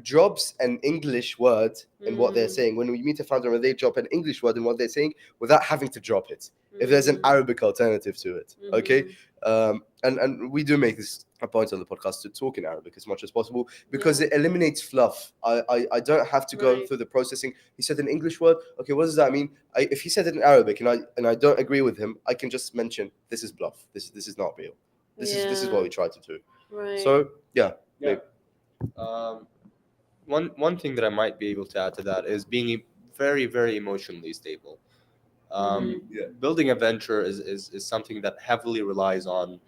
drops an English word in what they're saying. When we meet a founder and they drop an English word in what they're saying without having to drop it, if there's an Arabic alternative to it, okay. And we do make this a point on the podcast to talk in Arabic as much as possible, because it eliminates fluff. I don't have to go through the processing. He said an English word. Okay, what does that mean? If he said it in Arabic and I don't agree with him, I can just mention this is bluff. This is not real. This is what we try to do. So yeah. One thing that I might be able to add to that is being very, very emotionally stable. Building a venture is something that heavily relies on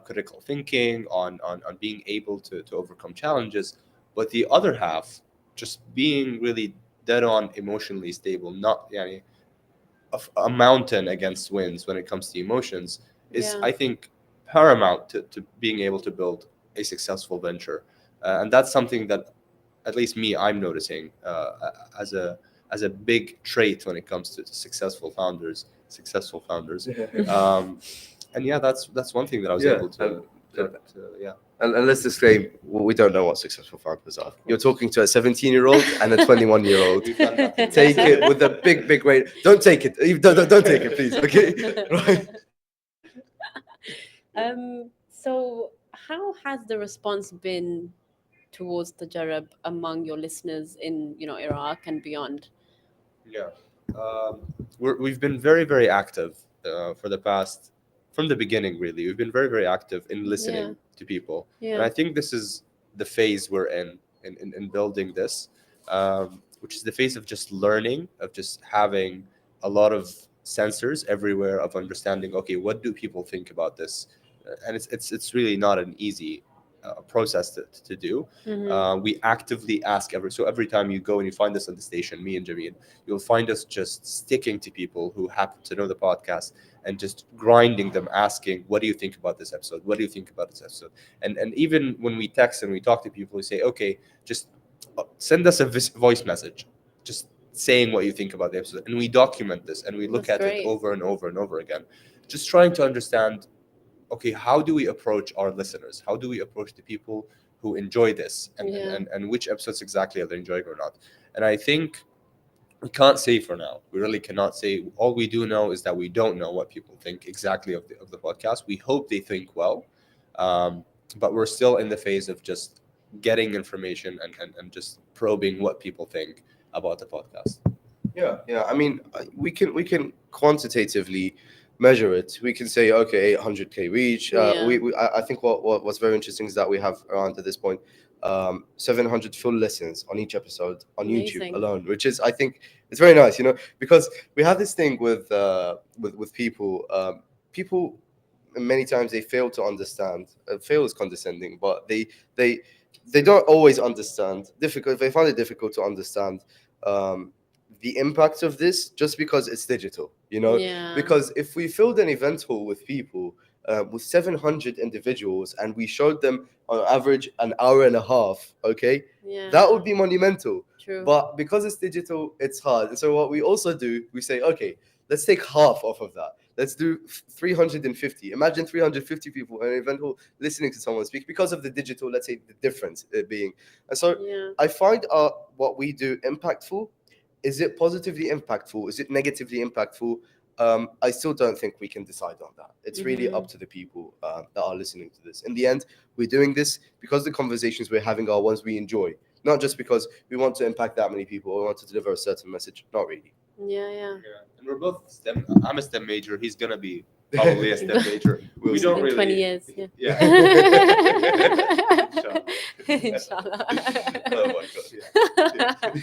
critical thinking, on being able to overcome challenges. But the other half, just being really dead on emotionally stable, not a mountain against winds when it comes to emotions, is I think paramount to being able to build a successful venture. and that's something that at least me I'm noticing as a big trait when it comes to successful founders. Um, and yeah, that's one thing that I was Yeah, able to yeah. And let's disclaim, we don't know what successful founders are. You're talking to a 17-year-old and a 21-year-old. We've done nothing. Take it with a big weight. Don't take it. Don't take it, please. Okay. Right. So how has the response been towards Tajarib among your listeners in, Iraq and beyond? Yeah, we've been very, very active for the past, from the beginning, really. We've been very, very active in listening Yeah. to people. Yeah. And I think this is the phase we're in building this, which is the phase of just learning, of just having a lot of sensors everywhere of understanding, okay, what do people think about this? And it's really not an easy process to do. Mhm. We actively ask every time you go and you find us on the station, me and Jameel, you'll find us just sticking to people who happen to know the podcast and just grinding them, asking, what do you think about this episode? What do you think about this episode? And even when we text and we talk to people, we say, okay, just send us a voice message, just saying what you think about the episode. And we document this and we look That's at great. it over and over and over again, just trying to understand, okay, how do we approach our listeners? How do we approach the people who enjoy this, and which episodes exactly are they enjoying or not? And I think we can't say for now. We really cannot say. All we do know is that we don't know what people think exactly of the podcast. We hope they think well, but we're still in the phase of just getting information and just probing what people think about the podcast. Yeah. I mean, we can quantitatively measure it. We can say, okay, 800K reach. Yeah. I think what's very interesting is that we have around at this point 700 full listens on each episode on Amazing. YouTube alone, which is, I think, it's very nice, because we have this thing with people. People many times they fail to understand. Fail is condescending, but they don't always understand. They find it difficult to understand the impact of this just because it's digital, Yeah. because if we filled an event hall with people with 700 individuals and we showed them on average an hour and a half, okay, Yeah. that would be monumental. True. But because it's digital, it's hard. And so what we also do, we say, okay, let's take half off of that. Let's do 350. Imagine 350 people in an event hall listening to someone speak because of the digital, let's say the difference being. And so Yeah. I find what we do impactful. Is it positively impactful? Is it negatively impactful? I still don't think we can decide on that. It's really Mhm. up to the people that are listening to this. In the end, we're doing this because the conversations we're having are ones we enjoy, not just because we want to impact that many people or want to deliver a certain message. Not really. Yeah. Yeah, and we're both STEM. I'm a STEM major. He's gonna be probably a STEM major. We'll We see. don't In really. 20 years. Yeah. Inshallah. Inshallah. Oh my God.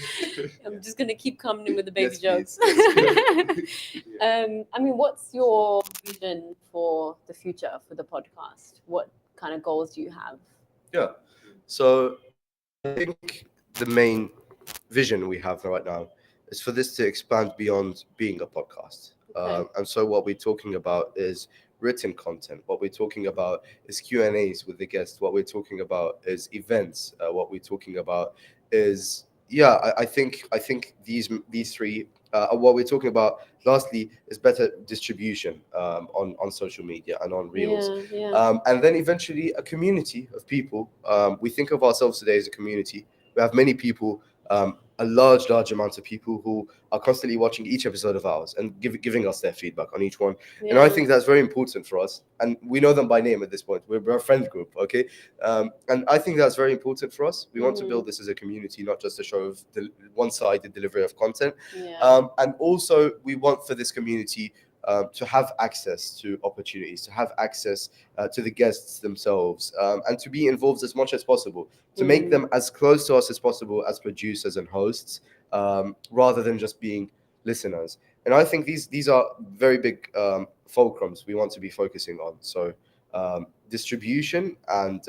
I'm just gonna keep coming in with the baby Yes, jokes. please. I mean, what's your vision for the future for the podcast? What kind of goals do you have? Yeah. So I think the main vision we have right now is for this to expand beyond being a podcast. Okay. And so what we're talking about is written content. What we're talking about is Q&As with the guests. What we're talking about is events. What we're talking about is I think these three. What we're talking about lastly is better distribution on social media and on reels. Yeah. And then eventually a community of people. We think of ourselves today as a community. We have many people, a large amount of people who are constantly watching each episode of ours and giving us their feedback on each one. And I think that's very important for us. And we know them by name at this point. We're a friend group, okay? And I think that's very important for us. We want to build this as a community, not just a show of one-sided delivery of content. And also, we want for this community to have access to opportunities, to have access to the guests themselves, and to be involved as much as possible, to make them as close to us as possible as producers and hosts, rather than just being listeners. And I think these are very big fulcrums we want to be focusing on. So distribution and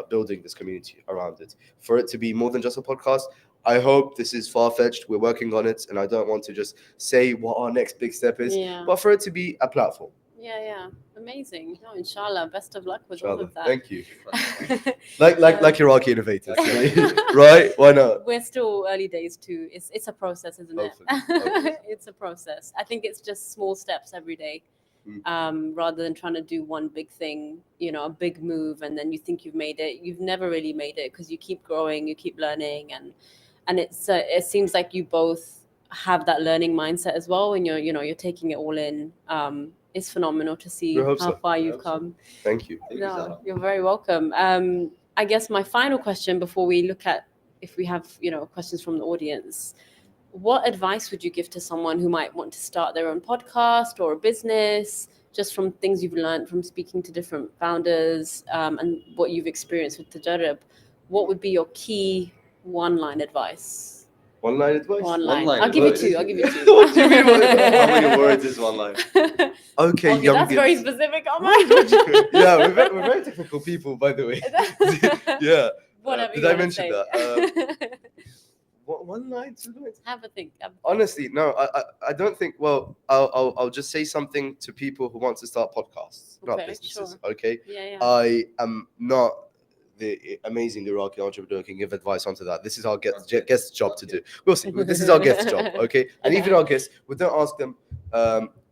building this community around it. For it to be more than just a podcast, I hope this is far-fetched. We're working on it, and I don't want to just say what our next big step is, but for it to be a platform. Yeah. Amazing. No, inshallah. Best of luck with all Inshallah. of that. Thank you. Like Iraqi innovators, That's right? Why not? We're still early days too. It's a process, isn't it? Hopefully. It's a process. I think it's just small steps every day, Mm. rather than trying to do one big thing, a big move, and then you think you've made it. You've never really made it because you keep growing, you keep learning, and it seems like you both have that learning mindset as well, and you're taking it all in. It's phenomenal to see We hope how so. far We you've hope so. come. Thank you. Thank you, No, Zara. you're very welcome. I guess my final question before we look at if we have, questions from the audience, what advice would you give to someone who might want to start their own podcast or a business, just from things you've learned from speaking to different founders, and what you've experienced with Tajarib? What would be your key one-line advice? One line advice. One line. line I'll give you advice. two. I'll give you two. What do you mean? How many words is one line? Okay, Okay, that's very youngins. specific, Omar. Yeah, we're very technical people, by the way. Yeah. Whatever Did you I wanna mention say. that? One line, 2 lines? Have a think. Honestly, no, I don't think. Well, I'll just say something to people who want to start podcasts, not Okay, businesses. sure. Okay, Yeah. I am not the amazing Iraqi entrepreneur can give advice onto that. This is our guest job to do. We'll see. This is our guest job, okay? And even our guests, we don't ask them.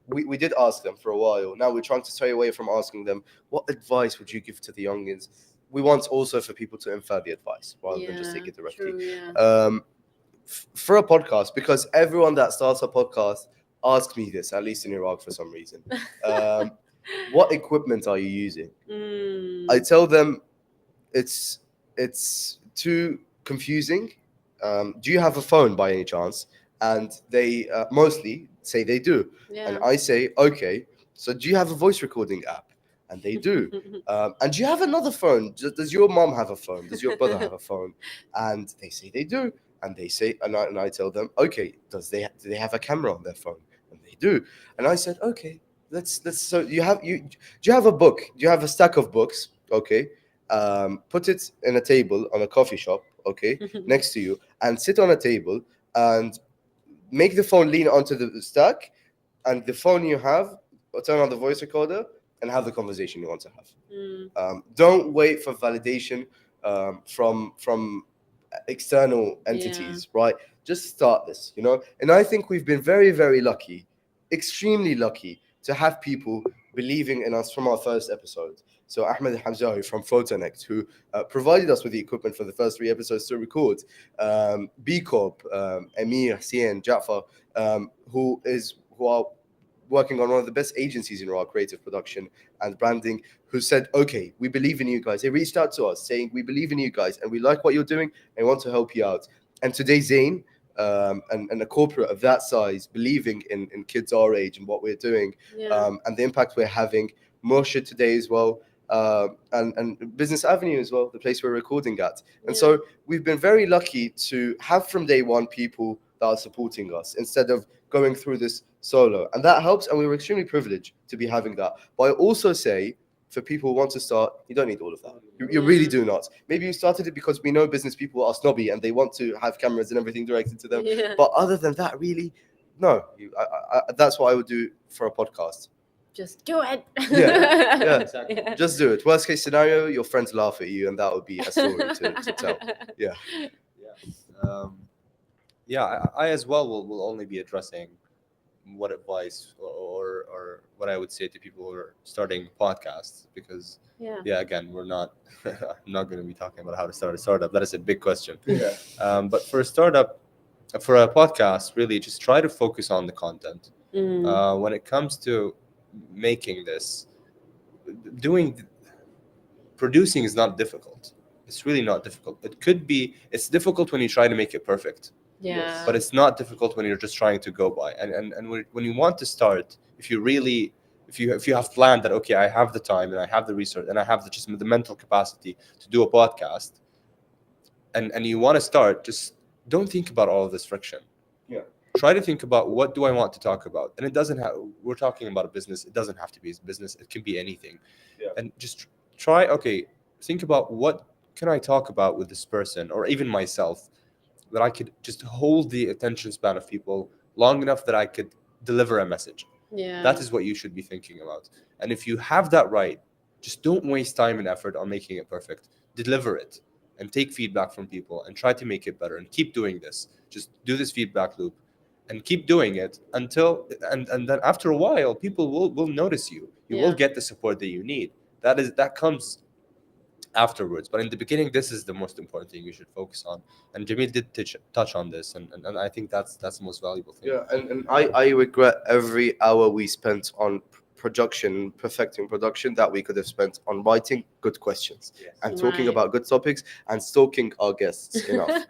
We did ask them for a while. Now we're trying to stray away from asking them, what advice would you give to the youngins? We want also for people to infer the advice rather than just take it directly. True, yeah. For a podcast, because everyone that starts a podcast asks me this, at least in Iraq for some reason. What equipment are you using? I tell them it's too confusing. Do you have a phone by any chance? And they mostly say they do. Yeah. And I say, okay, so do you have a voice recording app? And they do. And do you have another phone? Does your mom have a phone? Does your brother have a phone? And they say they do. And they say, and I tell them, okay, do they have a camera on their phone? And they do. And I said, okay, let's. So do you have a book? Do you have a stack of books? Okay, put it in a table on a coffee shop. Okay, next to you, and sit on a table and make the phone lean onto the stack, and the phone you have, turn on the voice recorder and have the conversation you want to have. Don't wait for validation from external entities, right? Just start this, And I think we've been very, very lucky, extremely lucky, to have people believing in us from our first episode. So Ahmed Hamzawi from Photonics, who provided us with the equipment for the first 3 episodes to record. B Corp, Ameer, Hussein, Jafar, who are working on one of the best agencies in our creative production and branding, who said, okay, we believe in you guys. They reached out to us saying, we believe in you guys and we like what you're doing and want to help you out. And today, Zain, and a corporate of that size, believing in kids our age and what we're doing, and the impact we're having. Moshe today as well, and Business Avenue as well, the place we're recording at. And so we've been very lucky to have from day one people that are supporting us instead of going through this solo. And that helps, and we were extremely privileged to be having that. But I also say, for people who want to start, you don't need all of that. You really do not. Maybe you started it because we know business people are snobby and they want to have cameras and everything directed to them. But other than that, really, no. That's what I would do for a podcast. Just do it. Yeah. Exactly. Just do it. Worst case scenario, your friends laugh at you, and that would be a story to tell. I as well will only be addressing what advice or what I would say to people who are starting podcasts, because again, I'm not going to be talking about how to start a startup. That is a big question. But for a startup, for a podcast, really just try to focus on the content. When it comes to making this, producing is not difficult. It's really not difficult. It's difficult when you try to make it perfect. But it's not difficult when you're just trying to go by. And when you want to start, if you have planned that, okay, I have the time and I have the research and I have the mental capacity to do a podcast, and you want to start, just don't think about all of this friction. Try to think about, what do I want to talk about? And it doesn't have, we're talking about a business. It doesn't have to be a business. It can be anything. And just think about, what can I talk about with this person or even myself, that I could just hold the attention span of people long enough that I could deliver a message. Yeah. That is what you should be thinking about. And if you have that right, just don't waste time and effort on making it perfect. Deliver it and take feedback from people and try to make it better and keep doing this. Just do this feedback loop and keep doing it until and then after a while people will notice you. You will Yeah. get the support that you need. That comes afterwards. But in the beginning, this is the most important thing you should focus on. And Jameel did touch on this, and I think that's the most valuable thing. Yeah, and I regret every hour we spent on production, perfecting production, that we could have spent on writing good questions Yes. and talking Right. about good topics and stalking our guests enough.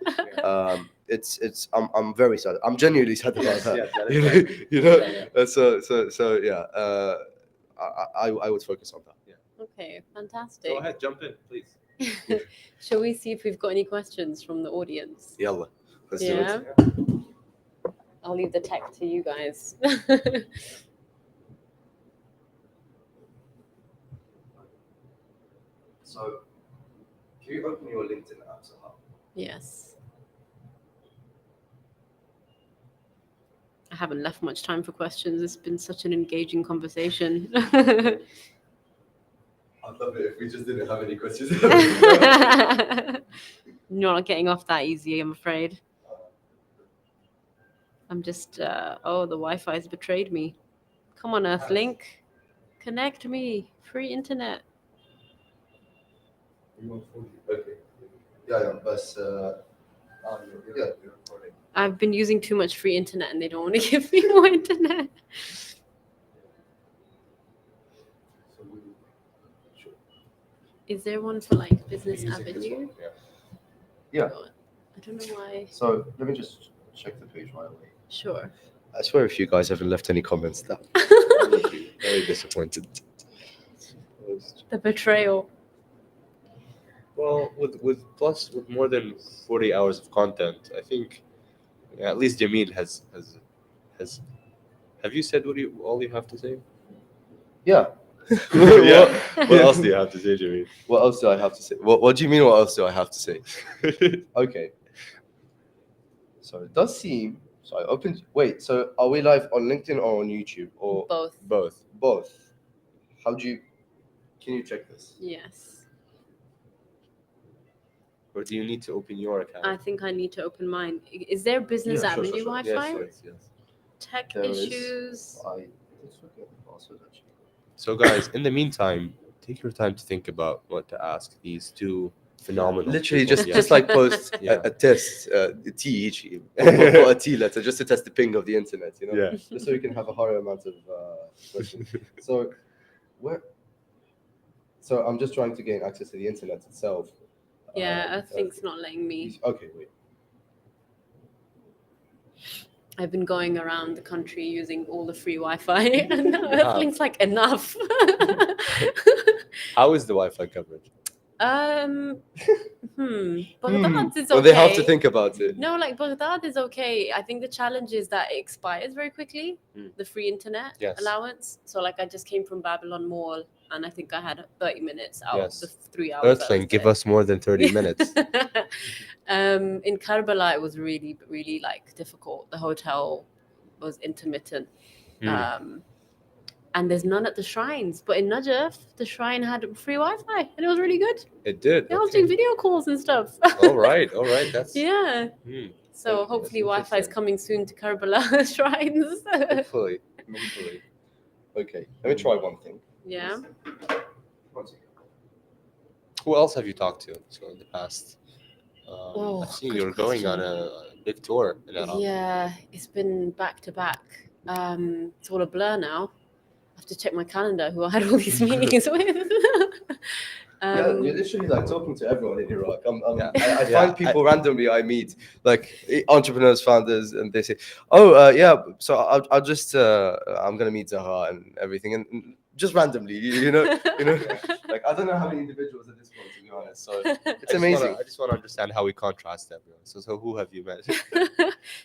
It's I'm very sad. I'm genuinely sad about that. that You is know, right. you know. Yeah. So yeah. I would focus on that. Okay, fantastic. Go ahead, jump in, please. Shall we see if we've got any questions from the audience? Yalla, let's do Yeah. it. I'll leave the tech to you guys. So, can you open your LinkedIn app somehow? Yes. I haven't left much time for questions. It's been such an engaging conversation. I'd love it if we just didn't have any questions. Not getting off that easy, I'm afraid. I'm just, oh, the Wi-Fi's betrayed me. Come on, Earthlink. Connect me. Free internet. Okay. Yeah, but yeah. I've been using too much free internet and they don't want to give me more internet. Is there one for like Business Avenue? Yeah. God, I don't know why. So let me just check the page right away. Sure. I swear, if you guys haven't left any comments, that would be very disappointed. The betrayal. Well, with more than 40 hours of content, I think at least Jameel has. Have you said all you have to say? Yeah. Yeah. What else do you have to say, Jameel? What else do I have to say? What do you mean? What else do I have to say? Okay. So it does seem. So I opened. Wait. So are we live on LinkedIn or on YouTube or Both. Both. both? How do you? Can you check this? Yes. Or do you need to open your account? I think I need to open mine. Is there Business Yeah, sure, Avenue sure, sure. Wi-Fi? Yes. Tech There is. issues. I did forget the password actually. So, guys, in the meantime, take your time to think about what to ask these two phenomenal. Literally, people. just like post Yeah. a test, a T each, or a T letter, just to test the ping of the internet. You know, Yeah. just so you can have a higher amount of questions. So, where? So I'm just trying to gain access to the internet itself. Yeah, Earthlink's not letting me. Okay, wait. I've been going around the country using all the free Wi-Fi, and now Yeah. Earthlink's like enough. How is the Wi-Fi coverage? Baghdad is okay. Well, they have to think about it. No, like Baghdad is okay. I think the challenge is that it expires very quickly, the free internet Yes. allowance. So like I just came from Babylon Mall and I think I had 30 minutes out Yes. of the 3 hours. I was Earthling, give there. us more than 30 minutes. In Karbala, it was really, really like difficult. The hotel was intermittent. And there's none at the shrines. But in Najaf, the shrine had free Wi-Fi and it was really good. It did. I was doing video calls and stuff. All right. That's Yeah. Hmm. So That's hopefully Wi-Fi is interesting. coming soon to Karbala shrines. Hopefully. Okay, let me try one thing. Yeah. One second. Who else have you talked to? So in the past, Oh, I've seen good you're going on a big tour in Iraq. Yeah, it's been back to back. It's all a blur now. I have to check my calendar who I had all these meetings with. Yeah, you're literally like talking to everyone in Iraq. Yeah. I Yeah, find people randomly I meet, like entrepreneurs, founders, and they say, "Oh, yeah, so I'll just I'm gonna meet Zahra and everything," and just randomly, you know, like I don't know how many individuals at this point, to be honest. So it's amazing. I just want to understand how we contrast everyone. So who have you met?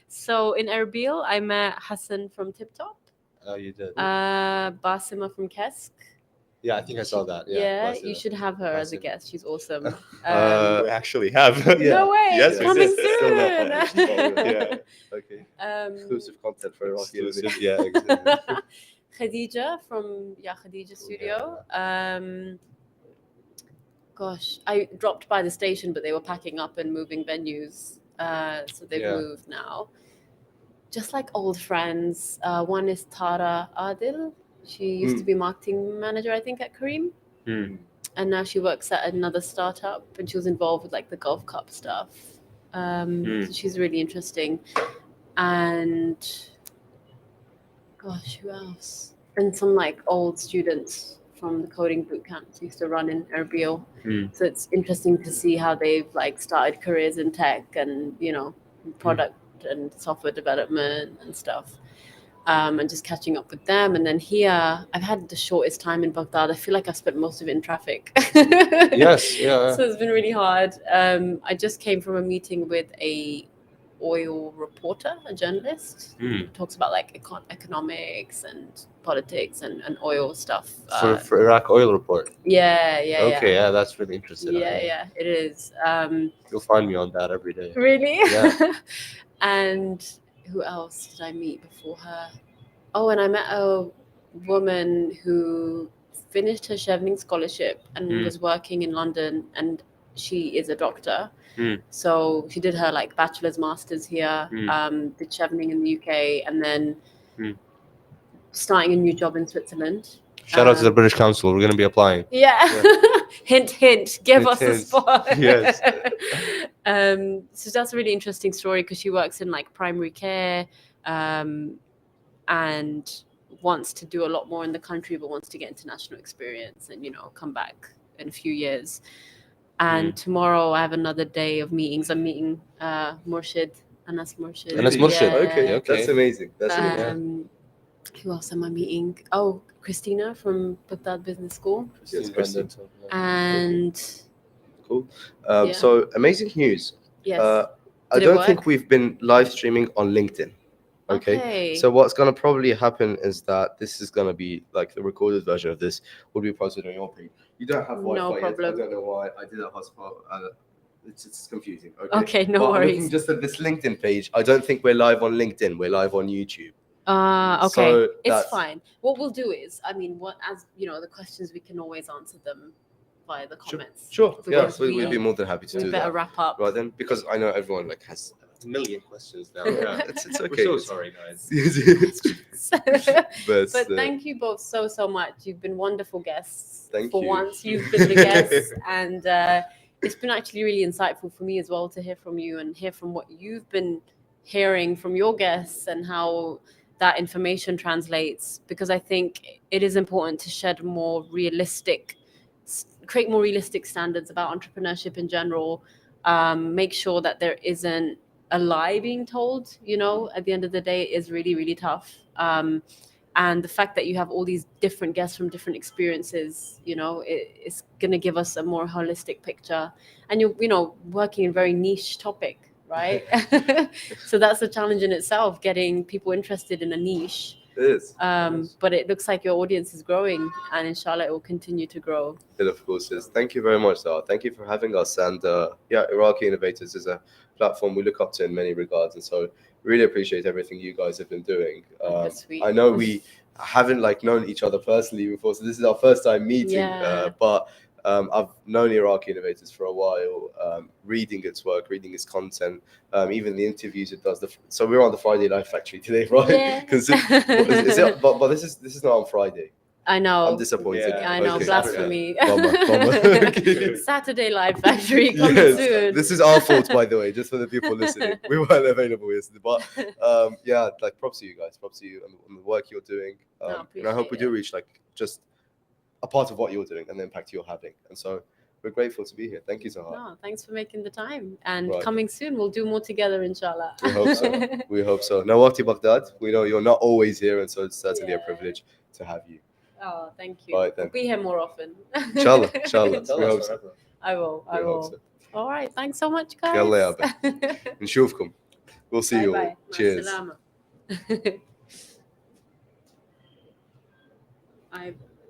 So in Erbil, I met Hassan from Tip Top, Oh, you did. Basima from Kesk. Yeah, I think I saw that. Yeah, Basima. you should have her as a Basima. guest. She's awesome. We actually have. No way, Yes, it's we coming did. Still not soon. published. Yeah. Okay. Exclusive content for Iraqi. Exclusive, yeah, exactly. Khadija from Khadija Studio. Gosh, I dropped by the station, but they were packing up and moving venues. So they've moved now. Just like old friends. One is Tara Adil. She used to be marketing manager, I think, at Kareem. And now she works at another startup, and she was involved with like the Gulf Cup stuff. So she's really interesting. And gosh, who else? And some like old students from the coding boot camps used to run in Erbil. So it's interesting to see how they've like started careers in tech and product and software development and stuff. And just catching up with them. And then here, I've had the shortest time in Baghdad. I feel like I've spent most of it in traffic. Yes, yeah. So it's been really hard. I just came from a meeting with a oil reporter, a journalist, who talks about like economics and politics and oil stuff. For Iraq Oil Report. Yeah. Okay, yeah, that's really interesting. Yeah, it is. You'll find me on that every day. Really? Yeah. And who else did I meet before her? Oh, and I met a woman who finished her Chevening scholarship and was working in London, and she is a doctor. So she did her like bachelor's, master's here, did Chevening in the UK, and then starting a new job in Switzerland. Shout out to the British Council. We're going to be applying. Yeah. Hint, give Hint, us a hint. spot. Yes. So that's a really interesting story because she works in like primary care and wants to do a lot more in the country, but wants to get international experience and, come back in a few years. And tomorrow I have another day of meetings. I'm meeting Murshid, Anas Murshid. Anas Murshid. Okay, that's amazing. That's amazing. Who else am I meeting? Oh, Christina from Baghdad Business School. Yes, Kristen. And Cool. So amazing news. yes. I Did it don't work? think we've been live streaming on LinkedIn. Okay. So what's going to probably happen is that this is going to be like the recorded version of this will be posted on your page. You don't have Wi-Fi No yet. problem. I don't know why I did a hotspot. It's confusing. Okay, no but I'm worries. looking just at this LinkedIn page. I don't think we're live on LinkedIn. We're live on YouTube. Okay, So it's that's- fine. What we'll do is, the questions, we can always answer them via the comments. Sure. Yeah, Because we'd be more than happy to we do better that. wrap up. Right then, because I know everyone like has A million questions now. Yeah, it's We're okay. so sorry, guys. but But thank you both so much. You've been wonderful guests. Thank For you. once, you've been the guests, and it's been actually really insightful for me as well to hear from you and hear from what you've been hearing from your guests and how that information translates. Because I think it is important to create more realistic standards about entrepreneurship in general. Make sure that there isn't a lie being told. At the end of the day, it is really, really tough. And the fact that you have all these different guests from different experiences, it's going to give us a more holistic picture. And you're working in a very niche topic, right? So that's a challenge in itself, getting people interested in a niche. It is. But it looks like your audience is growing, and inshallah it will continue to grow. It of course is. Thank you very much, Zara. Thank you for having us. And Iraqi Innovators is a platform we look up to in many regards, and so really appreciate everything you guys have been doing. That's sweet. I know we haven't known each other personally before, so this is our first time meeting. Yeah. But I've known Iraqi Innovators for a while, reading its work, reading its content, even the interviews it does. So we're on the Friday Live Factory today, right? Yeah. But this is not on Friday. I know. I'm disappointed. Yeah. I know, Okay. blasphemy. Bummer. Okay. Saturday Live Factory coming Yes, soon. this is our fault, by the way, just for the people listening. We weren't available yesterday, but props to you guys, props to you on the work you're doing, and I hope we appreciate do it. reach just a part of what you're doing and the impact you're having. And so we're grateful to be here. Thank you, Zahar. No, thanks for making the time. And Right. coming soon, we'll do more together, inshallah. We hope so. We hope so. Nawati Baghdad, we know you're not always here, and so it's certainly a Yeah. privilege to have you. Oh, thank you. Right then. We'll be here more often. Inshallah. Tell We us hope so. whatever. I will. We hope so. All right. Thanks so much, guys. يلا يابا. نشوفكم. We'll see you all. Bye-bye. Cheers. مع السلامة.